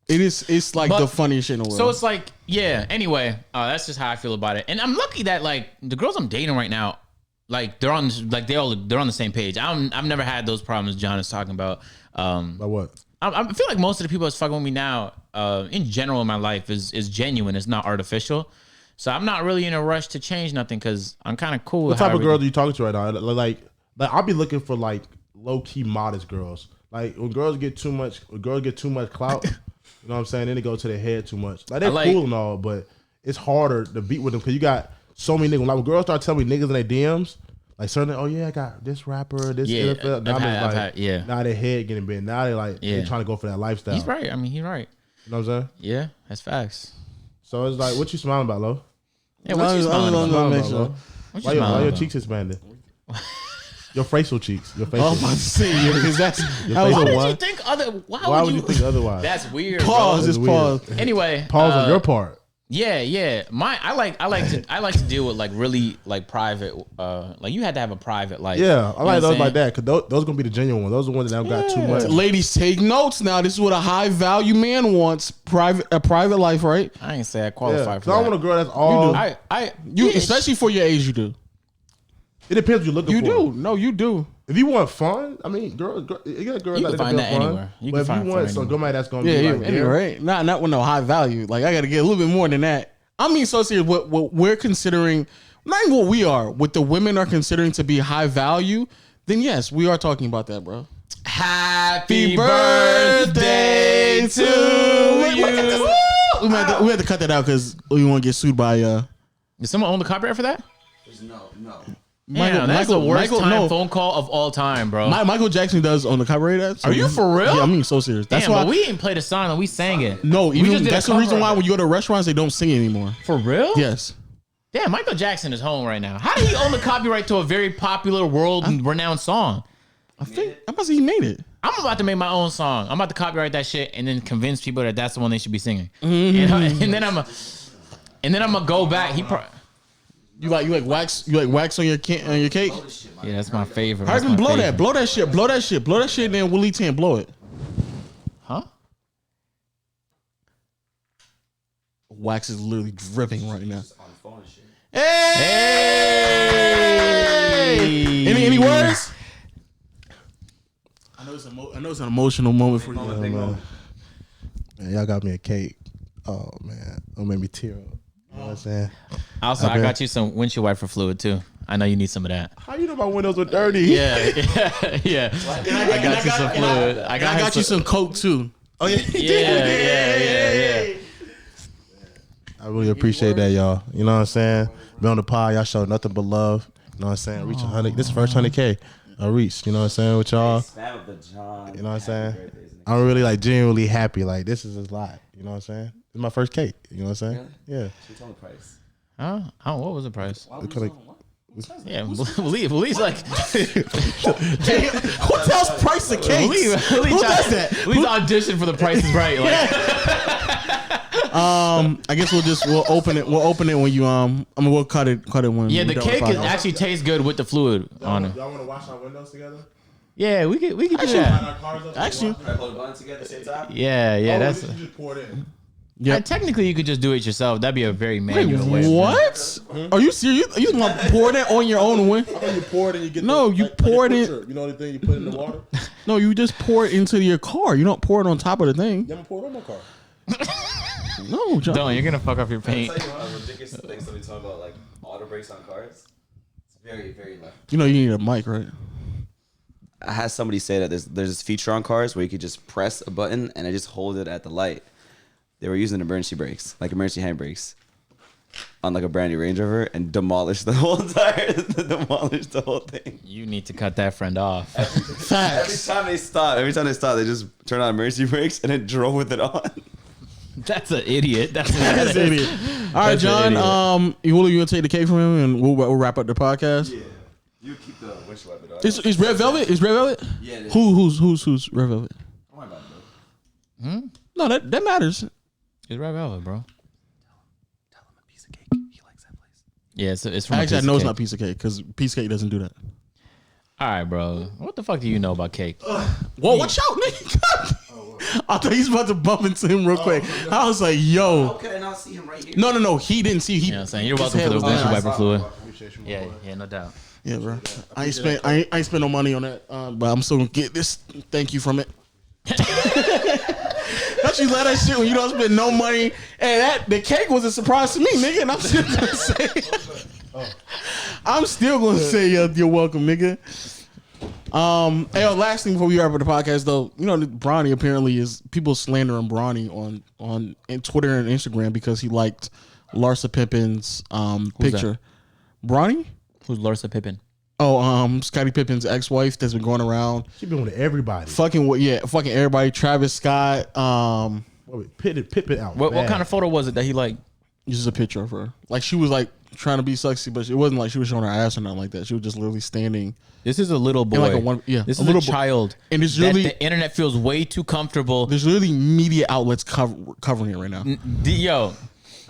It is. It's like But- the funniest shit in the world. So it's like, yeah. Anyway, that's just how I feel about it. And I'm lucky that like the girls I'm dating right now, like they're on the same page. I've never had those problems John is talking about. By what? I feel like most of the people that's fucking with me now, in general in my life, is genuine. It's not artificial. So I'm not really in a rush to change nothing because I'm kind of cool. What with type how of girl do you talking to right now? Like I'll be looking for like low key modest girls. Like when girls get too much clout, you know what I'm saying? Then they go to their head too much. Like they're cool and all, but it's harder to beat with them because you got so many niggas. Like when girls start telling me niggas in their DMs, like certain, oh yeah, I got this rapper, this NFL. Now now their head getting bent. Now they're trying to go for that lifestyle. He's right. I mean, he's right. You know what I'm saying? Yeah, that's facts. So it's like, what you smiling about, Lo? Yeah, what you smiling about? Smile, make bro. sure. What you Why your smiling cheeks expanded? Your facial cheeks. Your facial. Oh, I'm about to say because that was Why a would what? you think other? Why would you think otherwise? That's weird. Pause. Bro. Just weird. pause. Anyway, Pause on your part. Yeah. I like to deal with like really like private. Like you had to have a private life. Yeah, I like You know what those I'm like that because those gonna be the genuine ones. Those are the ones that don't got too much. Ladies, take notes now. This is what a high value man wants: a private life, right? I ain't say I Yeah, qualify 'cause for I that. don't want a girl that's all. You, especially for your age, you do. It depends what you're looking You for. do. No, you do. If you want fun, I mean, girl, you got girls You that can find that fun. anywhere. You But can if find you fun want some anywhere. girl that's gonna Yeah, be yeah, like, anyway, right? Not with no high value. Like I got to get a little bit more than that. I mean, so serious. What we're considering, not even what we are, what the women are considering to be high value. Then yes, we are talking about that, bro. Happy birthday to you. We have to cut that out because we want to get sued by Did someone own the copyright for that? No. Damn, that's the worst phone call of all time, bro. Michael Jackson does own the copyright. That, so Are you for real? Yeah, I mean so serious. That's Damn, why. but we ain't played a song and we sang it. No, We even just did a that's the cover reason of why it. when you go to restaurants they don't sing anymore. For real? Yes. Damn, Michael Jackson is home right now. How did he own the copyright to a very popular, world-renowned song? I think I must say he made it. I'm about to make my own song. I'm about to copyright that shit and then convince people that that's the one they should be singing. And then I'm gonna go back. You like wax on your cake? Yeah, that's my favorite. How That's can my blow favorite. that? Blow that shit, and then Willie Tan blow it. Huh? Wax is literally dripping right now. On the phone and shit. Hey! Any words? I know it's an emotional moment for you. Man, y'all got me a cake. Oh man, it made me tear up. You know what I'm saying? Also, Okay. I got you some windshield wiper fluid too. I know you need some of that. How you know my windows were dirty? Yeah. I got you some fluid. I got you some Coke too. Oh yeah. Yeah. I really appreciate that, y'all. You know what I'm saying? Be on the pod, y'all show nothing but love. You know what I'm saying? Reach 100. This is first 100K. I reached. You know what I'm saying with y'all. Spam of the John. You know what I'm saying? I'm really like genuinely happy. Like this is a lot. You know what I'm saying? It's my first cake. You know what I'm saying? Yeah. She told me price. Huh? Oh, what was the price? Why would kinda- you tell me what? Yeah, Lee's like Who tells price of cakes? Who does that? Lee's auditioned for the Price is Right. Like, I guess we'll open it. We'll open it when you we'll cut it when. yeah, the we're done cake with is, actually tastes good with the fluid on it. Y'all want to wash our windows together? Yeah, we could do that. Our cars up Actually, Can I hold the button together at the same time? Yeah, that's. you just pour it in. Yeah. Technically, you could just do it yourself. That'd be a very manual way. What? Are you serious? Are you gonna pour that on your own win? Oh, you pour it and you get No, you pour it in. You know the thing you put in the water? No, you just pour it into your car. You don't pour it on top of the thing. I'm gonna pour it on my car. No, John. Don't, you're gonna fuck up your paint. Tell you one of the ridiculous things that we talk about, like auto brakes on cars. It's very, very low. You know you need a mic, right? I had somebody say that there's this feature on cars where you could just press a button and it just hold it at the light. They were using emergency brakes, like emergency handbrakes, on like a brand new Range Rover and demolished the whole demolished the whole thing. You need to cut that friend off. Facts. Every time they stop, they just turn on emergency brakes and it drove with it on. That's an idiot. That's That's an idiot. All right, That's an John. idiot. You gonna take the cake from him, and we'll wrap up the podcast. Yeah, you keep the windshield wiper. Is Red Velvet? Is Red Velvet? Yeah, it is. Who's Red Velvet? Don't worry about it, bro. No, that matters. It's Red Velvet, bro. Tell him a piece of cake. He likes that place. Yeah, it's from. Actually, I a piece know of it's cake. not piece of cake because piece of cake doesn't do that. All right, bro. What the fuck do you know about cake? Whoa, watch out, nigga! I thought he's about to bump into him real quick. I was like, yo. How could I not see him right here? No. He didn't see. He. You know what I'm saying? You're his welcome for head the was windshield down. wiper fluid. Appreciate you. Yeah, no doubt. Yeah, bro. I ain't spent no money on that, but I'm still gonna get this. Thank you from it. Don't you let that shit when you don't spend no money? And the cake was a surprise to me, nigga. And I'm still gonna say, you're welcome, nigga. Hey, last thing before we wrap up the podcast, though, you know, Bronny apparently is people slandering Bronny on Twitter and Instagram because he liked Larsa Pippen's picture. that? Bronny? Who's Larsa Pippen? Oh, Scottie Pippen's ex-wife that's been going around She been with everybody. fucking everybody. Travis Scott. Pip it out. What bad. kind of photo was it that he liked? Just a picture of her. Like she was like trying to be sexy, but it wasn't like she was showing her ass or nothing like that. She was just literally standing. This is a little boy. This is a child. And it's that really the internet feels way too comfortable. There's literally media outlets covering it right now. Yo,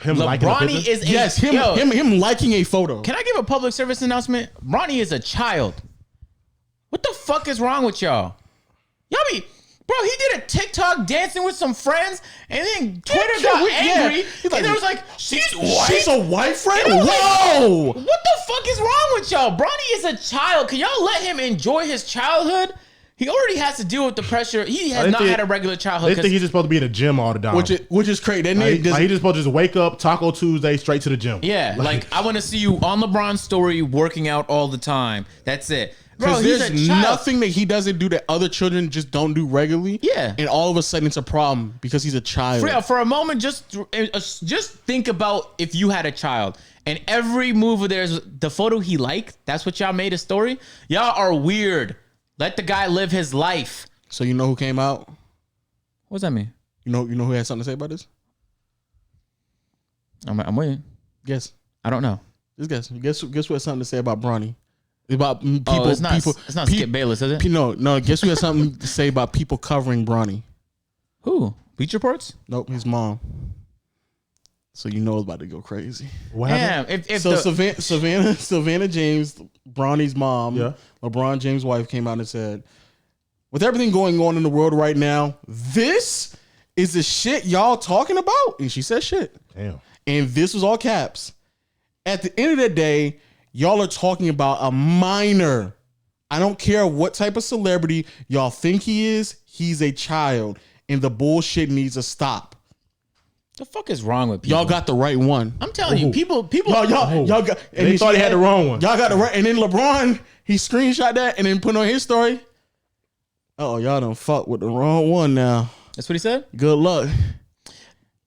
Him liking the Bronny picture? is him liking a photo. Can I give a public service announcement? Bronny is a child. What the fuck is wrong with y'all? Bro, he did a TikTok dancing with some friends, and then Twitter got angry. He's like, and it was like, she's white. She's a white friend? Whoa! What the fuck is wrong with y'all? Bronny is a child. Can y'all let him enjoy his childhood? He already has to deal with the pressure. He has not had a regular childhood. They think he's just supposed to be in the gym all the time. Which is crazy. He just supposed to just wake up, Taco Tuesday, straight to the gym. Yeah, like I want to see you on LeBron's story working out all the time. That's it. Because there's nothing that he doesn't do that other children just don't do regularly. Yeah. And all of a sudden it's a problem because he's a child. For a moment, just think about if you had a child and every move of theirs, the photo he liked, that's what y'all made a story. Y'all are weird. Let the guy live his life. So you know who came out? What does that mean? You know who had something to say about this? I'm waiting. Guess. I don't know. Just guess. Guess who has something to say about Bronny? About people. It's not Skip Bayless, is it? No. Guess who has something to say about people covering Bronny? Who? Bleacher Reports? Nope, his mom. So you know it's about to go crazy. What happened? Savannah James, Bronny's mom, LeBron James' wife, came out and said, with everything going on in the world right now, this is the shit y'all talking about? And she said shit. Damn. And this was all caps. At the end of the day, y'all are talking about a minor. I don't care what type of celebrity y'all think he is. He's a child. And the bullshit needs to stop. The fuck is wrong with people? Y'all got the right one. I'm telling you, people. Y'all got. And they thought he had the wrong one. Y'all got the right. And then LeBron, he screenshot that and then put on his story. Oh, y'all done fuck with the wrong one now. That's what he said? Good luck.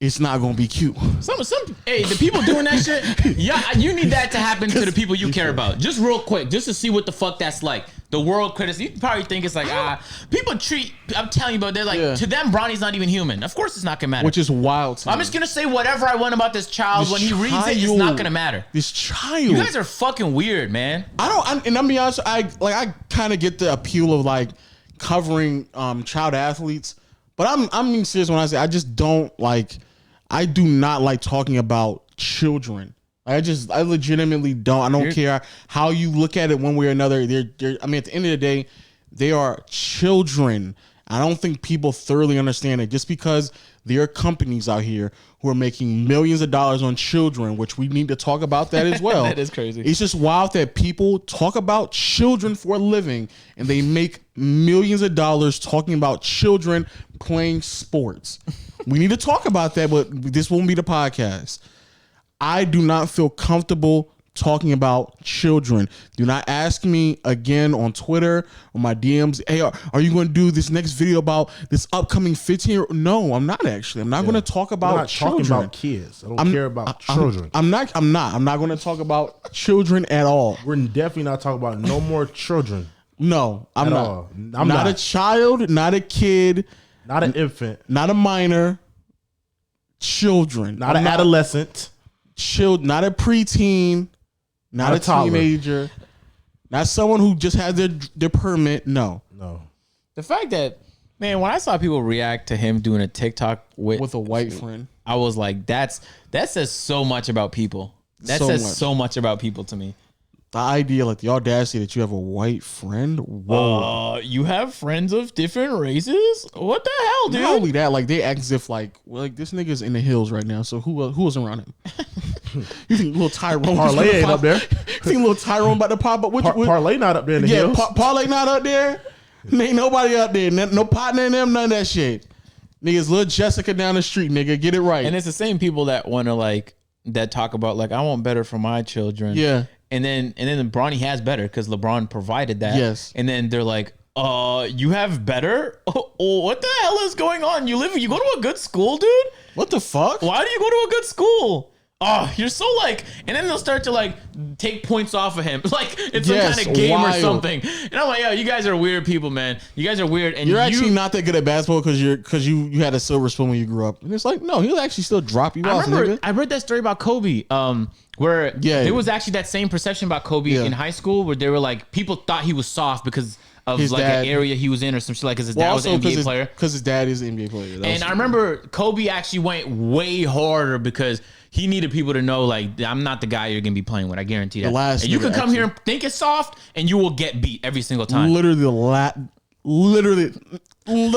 It's not gonna be cute. Hey, the people doing that shit, yeah, you need that to happen to the people you care about. Just real quick, just to see what the fuck that's like. The world criticism. You probably think it's like, people treat, I'm telling you, but they're like, to them, Bronny's not even human. Of course it's not gonna matter. Which is wild. I'm just gonna say whatever I want about this child. When he reads it, it's not gonna matter. This child. You guys are fucking weird, man. And I'm be honest, I kind of get the appeal of like covering child athletes, but I'm being serious when I say I just don't like. I do not like talking about children. I legitimately don't. I don't care how you look at it one way or another. They're I mean, at the end of the day, they are children. I don't think people thoroughly understand it. Just because there are companies out here who are making millions of dollars on children, which we need to talk about that as well. That is crazy. It's just wild that people talk about children for a living and they make millions of dollars talking about children playing sports. We need to talk about that, but this won't be the podcast. I do not feel comfortable talking about children. Do not ask me again on Twitter or my DMs, hey, are you going to do this next video about this upcoming 15-year-old? No, I'm not actually. I'm not going to talk about children. Talking about kids. I don't care about children. I'm not going to talk about children at all. We're definitely not talking about no more children. No, I'm not. All. I'm not a child, not a kid. Not an infant. Not a minor. Children. Not an adolescent. Not a preteen. Not a teenager. Not someone who just had their permit. No. The fact that, man, when I saw people react to him doing a TikTok with a white friend, I was like, that says so much about people. That says so much about people to me. The idea, like the audacity that you have a white friend. Whoa. You have friends of different races? What the hell, dude? Not only that, like they act as if like this nigga's in the hills right now. So who was around him? You think little Tyrone Parlay ain't up there? You think little Tyrone about to pop up? Parlay not up there in the hills. Parlay not up there. Ain't nobody up there. No partner in them. None of that shit. Niggas, little Jessica down the street. Nigga, get it right. And it's the same people that want to that talk about like I want better for my children. Yeah. And then Bronny has better because LeBron provided that. Yes. And then they're like, you have better? Oh, what the hell is going on? You go to a good school, dude? What the fuck? Why do you go to a good school? oh, you're so like, and then they'll start to like take points off of him, like it's Yes, some kind of game wild. or something. And I'm like, yo, you guys are weird people, man. You guys are weird, and You're actually not that good at basketball because you had a silver spoon when you grew up. And it's like, no, he'll actually still drop you off, nigga. I read that story about Kobe, where Yeah. there was actually that same perception about Kobe Yeah. in high school, where they were like, people thought he was soft because of His like dad. an area he was in or some shit, like because his dad was an NBA player. Because his dad is an NBA player. That And was- I remember Kobe actually went way harder because he needed people to know, like, I'm not the guy you're gonna be playing with. I guarantee that. last And you nigga can come here actually- and think it's soft, and you will get beat every single time. literally the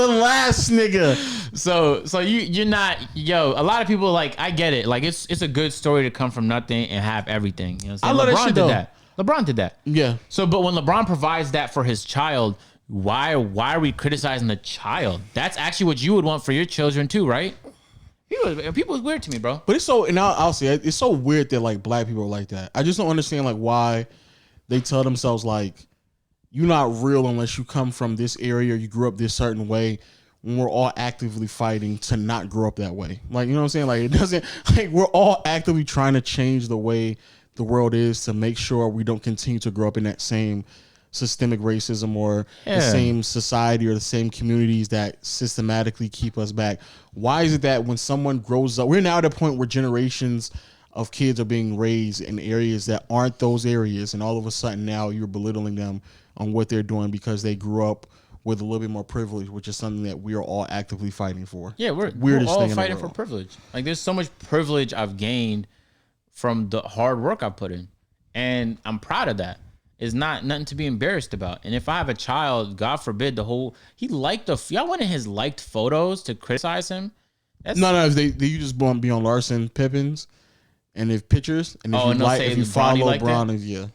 last nigga. So you're not, yo. A lot of people, like, I get it. Like, it's a good story to come from nothing and have everything. You know what I'm saying? I love that LeBron shit, did though. that. LeBron did that. Yeah. So, but when LeBron provides that for his child, why are we criticizing the child? That's actually what you would want for your children too, right? People is weird to me, bro. But it's so, and I'll say it's so weird that like black people are like that. I just don't understand like why they tell themselves like you're not real unless you come from this area or you grew up this certain way. When we're all actively fighting to not grow up that way, like you know what I'm saying? Like it doesn't like we're all actively trying to change the way the world is to make sure we don't continue to grow up in that same systemic racism or the same society or the same communities that systematically keep us back. Why is it that when someone grows up, we're now at a point where generations of kids are being raised in areas that aren't those areas, and all of a sudden now you're belittling them on what they're doing because they grew up with a little bit more privilege, which is something that we are all actively fighting for. Yeah, we're Weirdest all thing in the fighting for world. privilege. Like there's so much privilege I've gained from the hard work I put in, and I'm proud of that. It's not nothing to be embarrassed about. And if I have a child, God forbid, he liked y'all went in his liked photos to criticize him. That's, No, they you just want to be on Larson Pippins and if pictures and if Oh, you and they'll like say if you Bronny follow liked it? Bron, yeah,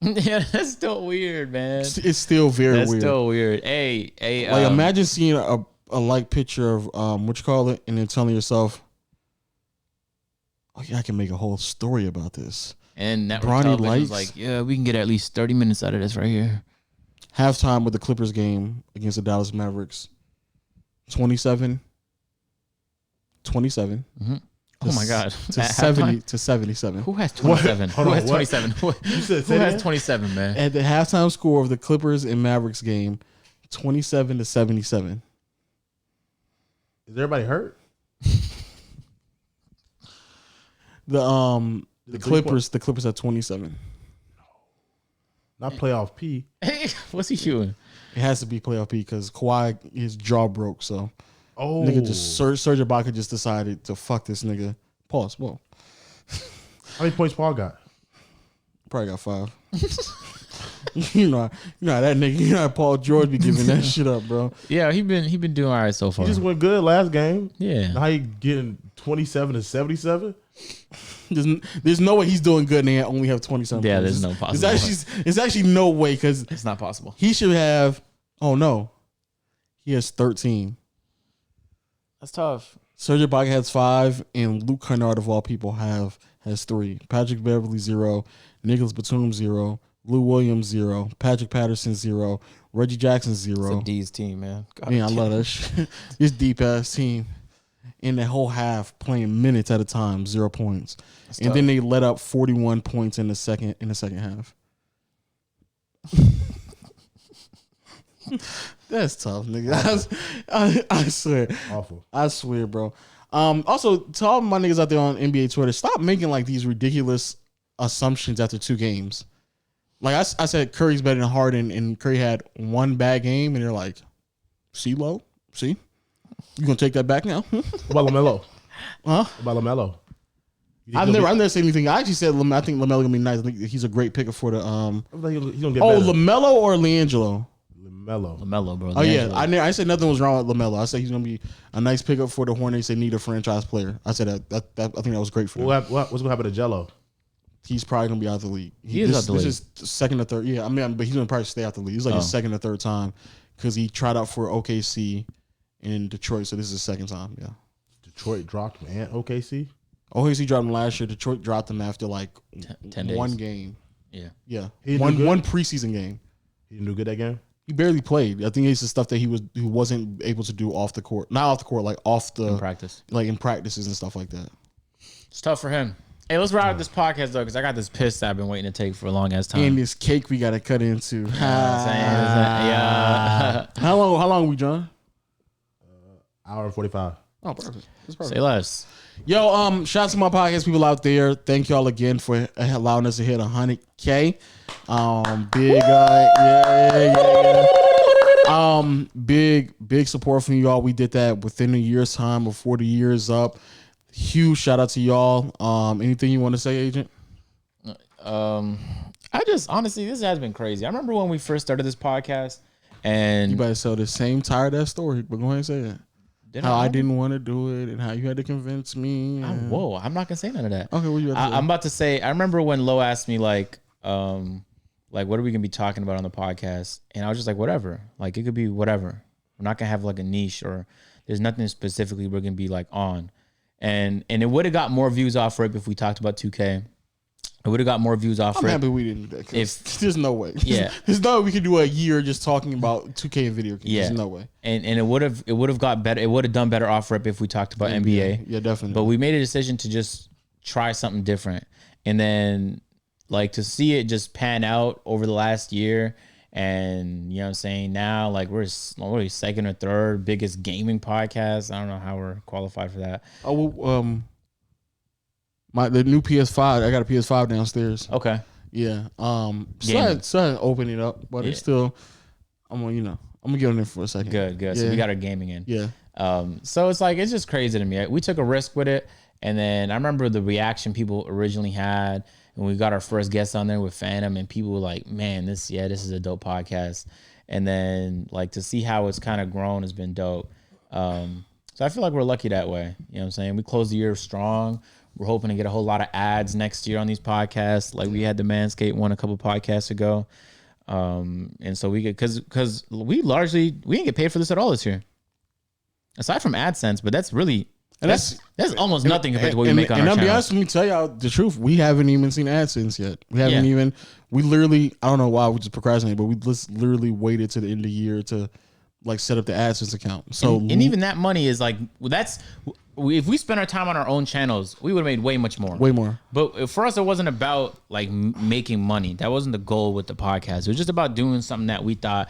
yeah, that's still weird, man. it's still very That's weird. still weird. Hey, Like imagine seeing a like picture of what you call it, and then telling yourself, "Oh yeah, I can make a whole story about this." and network Bronny television was likes- like, yeah, we can get at least 30 minutes out of this right here. Halftime with the Clippers game against the Dallas Mavericks, 27. Oh my God. to At 70 halftime? to 77. Who has 27? Hold Who on, has what? 27? Who You said who has that? 27, man? At the halftime score of the Clippers and Mavericks game, 27 to 77. Is everybody hurt? The The Clippers at 27. Not playoff P. Hey, what's he shooting? It has to be playoff P because Kawhi his jaw broke, so Oh, nigga just Serge Ibaka just decided to fuck this nigga. Pause. Whoa, how many points Paul got? probably got 5. you know how that nigga. You know how Paul George be giving that shit up, bro. Yeah, he been doing all right so He far. just went good last game. Yeah. Now he getting 27 to 77. There's no way he's doing good and they only have 27. Yeah, points. there's no It's possible It's actually no way because It's not possible. he should have. Oh no, he has 13. That's tough. Serge Ibaka has 5, and Luke Kennard of all people has 3. Patrick Beverly 0, Nicholas Batum 0, Lou Williams 0, Patrick Patterson 0, Reggie Jackson 0. It's a D's team, man. God Man, I damn. love that shit. This deep ass team in the whole half playing minutes at a time, 0 points, and tough. then they let up 41 points in the second half. That's tough, nigga. I swear. Awful. I swear, bro. Also, to all my niggas out there on NBA Twitter, stop making like these ridiculous assumptions after 2 games. Like I said, Curry's better than Harden, and Curry had 1 bad game, and they're like, "See, low, see, you gonna take that back now?" What about LaMelo? Huh? What about LaMelo? You think I've he'll never said anything. I actually said I think LaMelo gonna be nice. I think he's a great picker for the I think he's gonna get Oh, better. LaMelo or LiAngelo? LaMelo. LaMelo, bro. Oh yeah, LiAngelo. I said nothing was wrong with LaMelo. I said he's gonna be a nice pickup for the Hornets. They need a franchise player. I said that I think that was great for them. What's gonna happen to Jello? He's probably gonna be out of the league. He is out the league. This is second or third. Yeah, I mean, but he's gonna probably stay out the league. It's like his second or third time because he tried out for OKC in Detroit. So this is his second time. Yeah, Detroit dropped man. OKC. OKC dropped him last year. Detroit dropped him after like 10 days. 1 game. Yeah. Yeah, He didn't do good? one preseason game. He didn't do good that game. He barely played. I think it's the stuff that he wasn't able to do off the court. Not off the court, like off the In practice. like in practices and stuff like that. It's tough for him. Hey, let's wrap up this podcast though, because I got this piss that I've been waiting to take for a long ass time. And this cake we gotta cut into. Yeah. How long we, John? Hour and 45. Oh, perfect. That's perfect. Say less. Yo, shout out to my podcast people out there. Thank y'all again for allowing us to hit 100K. Big support from y'all. We did that within a year's time before the year's up. Huge shout out to y'all. Anything you want to say, Agent? I just honestly, this has been crazy. I remember when we first started this podcast, and You better tell the same tired ass story, but go ahead and say it. How I didn't want to do it and how you had to convince me. Whoa, I'm not gonna say none of that. Okay, what you about to say? I'm about to say. I remember when Lo asked me like what are we gonna be talking about on the podcast, and I was just like, whatever. Like it could be whatever. We're not gonna have like a niche or there's nothing specifically we're gonna be like on. And it would have got more views off Rip if we talked about 2K. It would have got more views off I'm Rip. happy we didn't do that. 'Cause there's no way. Yeah. There's no way we could do a year just talking about 2K and video games. Yeah. There's no way. And it would have got better. It would have done better off Rip if we talked about NBA. Yeah, definitely. But we made a decision to just try something different. And then like to see it just pan out over the last year. And you know what I'm saying? Now like we're second or third biggest gaming podcast. I don't know how we're qualified for that. Oh, well, the new PS5. I got a PS5 downstairs. Okay. Yeah. Gaming. So open it up, but it's still. I'm gonna get on there for a second. Good. Yeah. So we got our gaming in. Yeah. So it's like it's just crazy to me. We took a risk with it, and then I remember the reaction people originally had, and we got our first guest on there with Phantom, and people were like, "Man, this is a dope podcast." And then like to see how it's kind of grown has been dope. So I feel like we're lucky that way. You know what I'm saying? We closed the year strong. We're hoping to get a whole lot of ads next year on these podcasts, like we had the Manscaped one a couple podcasts ago. And so we get because we didn't get paid for this at all this year. Aside from AdSense, but that's really that's almost nothing compared to what we make on our channel. And I'll be channel. honest, let me tell y'all the truth. We haven't even seen AdSense yet. We literally, I don't know why we just procrastinated, but we just literally waited to the end of the year to like set up the AdSense account. So and even that money is like if we spent our time on our own channels, we would have made way more. But for us, it wasn't about like making money. That wasn't the goal with the podcast. It was just about doing something that we thought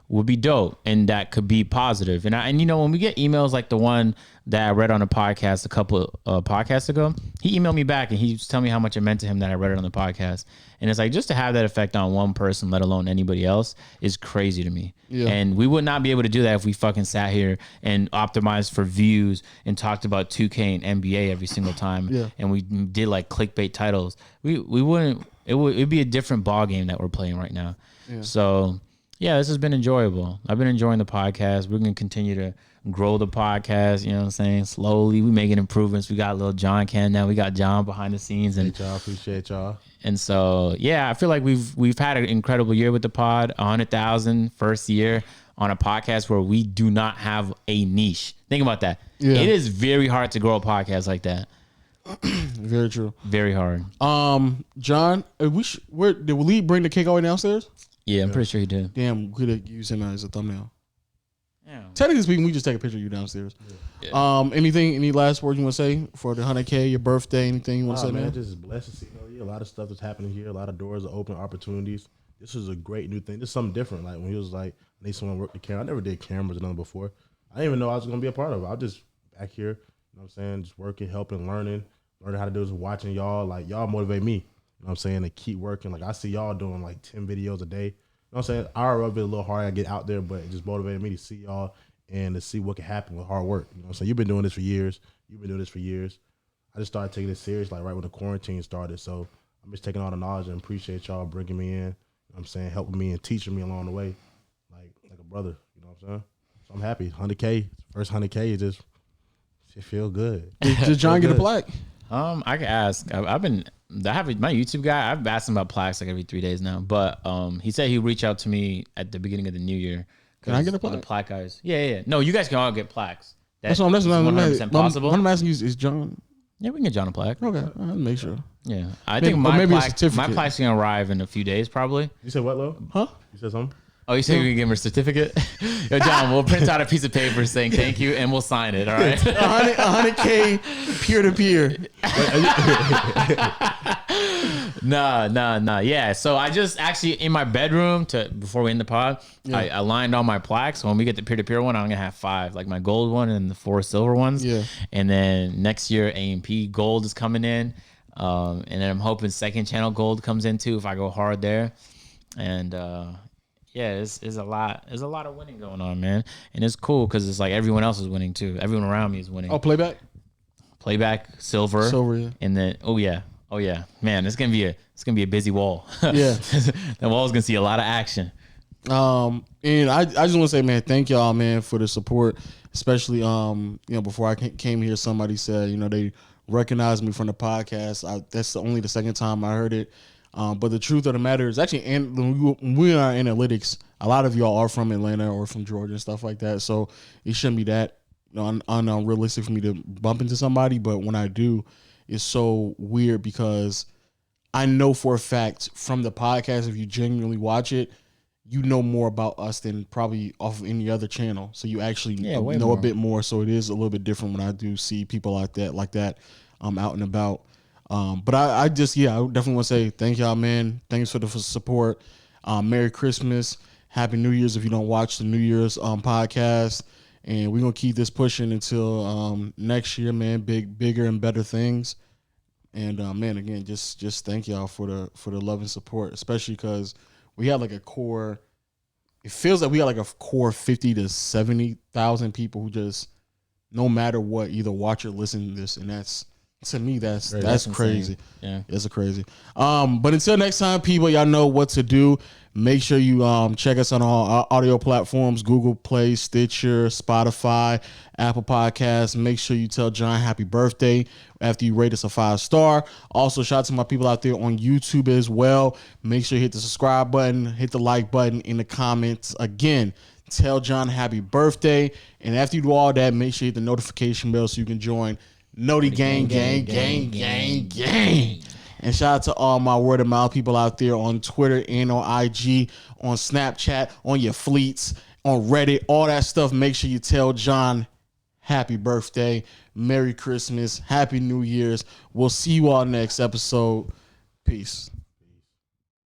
would be dope and that could be positive. And you know, when we get emails like the one that I read on a podcast a couple podcasts ago, he emailed me back and he was telling me how much it meant to him that I read it on the podcast. And it's like just to have that effect on one person, let alone anybody else, is crazy to me. Yeah. And we would not be able to do that if we fucking sat here and optimized for views and talked about 2K and NBA every single time. Yeah. And we did like clickbait titles. We wouldn't. It'd be a different ball game that we're playing right now. Yeah. So yeah, this has been enjoyable. I've been enjoying the podcast. We're gonna continue to grow the podcast, you know what I'm saying? Slowly, we making improvements. We got a little John Cam now. We got John behind the scenes, and Appreciate y'all. And so, yeah, I feel like we've had an incredible year with the pod. 100,000 first year on a podcast where we do not have a niche. Think about that. Yeah. It is very hard to grow a podcast like that. Very true. Very hard. John, did Waleed bring the cake all the way downstairs? Yeah, I'm pretty sure he did. Damn, we could have used him as a thumbnail. Yeah. Technically speaking, we just take a picture of you downstairs. Yeah. Any last words you want to say for the 100K, your birthday, anything you want to say, man? Just blessed to see a lot of stuff that's happening here. A lot of doors are open, opportunities. This is a great new thing. This is something different. Like when he was like, I need someone to work the camera. I never did cameras or nothing before. I didn't even know I was going to be a part of it. I was just back here, you know what I'm saying, just working, helping, learning how to do this, watching y'all. Like y'all motivate me, you know what I'm saying, to keep working. Like I see y'all doing like 10 videos a day. You know what I'm saying? I already a little hard to get out there, but it just motivated me to see y'all and to see what can happen with hard work. You know what I'm saying? You've been doing this for years. I just started taking this serious like right when the quarantine started. So I'm just taking all the knowledge and appreciate y'all bringing me in. You know what I'm saying? Helping me and teaching me along the way. Like a brother. You know what I'm saying? So I'm happy. 100K. First 100K is just it feel good. Did John get a plaque? I can ask. I have my YouTube guy. I've asked him about plaques like every 3 days now. But he said he'd reach out to me at the beginning of the new year. Can I get a plaque? The plaque guys. Yeah. No, you guys can all get plaques. That's what I'm 100% possible. What I'm asking you is John. Yeah, we can get John a plaque. Okay, I'll make sure. Yeah, I think my plaque's gonna arrive in a few days probably. You said what, Lo? Huh? You said something? Oh, you said you can give him a certificate? Yo, John, we'll print out a piece of paper saying thank you, and we'll sign it. All right. 100K peer to peer. Nah. Yeah. So I just actually in my bedroom before we end the pod, I aligned all my plaques. So when we get the peer to peer one, I'm gonna have 5, like my gold one and the 4 silver ones. Yeah. And then next year A&P gold is coming in, and then I'm hoping second channel gold comes in too if I go hard there, and yeah, it's a lot. There's a lot of winning going on, man, and it's cool because it's like everyone else is winning too. Everyone around me is winning. Oh, playback, silver, yeah. and then oh yeah, man, it's gonna be a busy wall. Yeah, that wall's gonna see a lot of action. And I just want to say, man, thank y'all, man, for the support. Especially, before I came here, somebody said, they recognized me from the podcast. That's only the second time I heard it. But the truth of the matter is, actually, and when we are analytics, a lot of y'all are from Atlanta or from Georgia and stuff like that. So it shouldn't be that unrealistic for me to bump into somebody. But when I do, it's so weird because I know for a fact from the podcast, if you genuinely watch it, you know more about us than probably off of any other channel. So you actually know a bit more. So it is a little bit different when I do see people like that out and about. But I definitely want to say thank y'all, man. Thanks for the support. Merry Christmas. Happy New Year's if you don't watch the New Year's podcast. And we're going to keep this pushing until next year, man. Bigger and better things. And man, again, just thank y'all for the love and support, especially because we had like a core. It feels like we got like a core 50 to 70,000 people who just, no matter what, either watch or listen to this, and that's, to me, that's crazy. Yeah, it's crazy. But until next time, people, y'all know what to do. Make sure you check us on all our audio platforms: Google Play, Stitcher, Spotify, Apple Podcasts. Make sure you tell John happy birthday after you rate us a 5-star. Also, shout out to my people out there on YouTube as well. Make sure you hit the subscribe button, hit the like button in the comments. Again, tell John happy birthday. And after you do all that, make sure you hit the notification bell so you can join Noti Gang. And shout out to all my word of mouth people out there on Twitter and on IG, on Snapchat, on your fleets, on Reddit, all that stuff. Make sure you tell John happy birthday, Merry Christmas, Happy New Year's. We'll see you all next episode. Peace.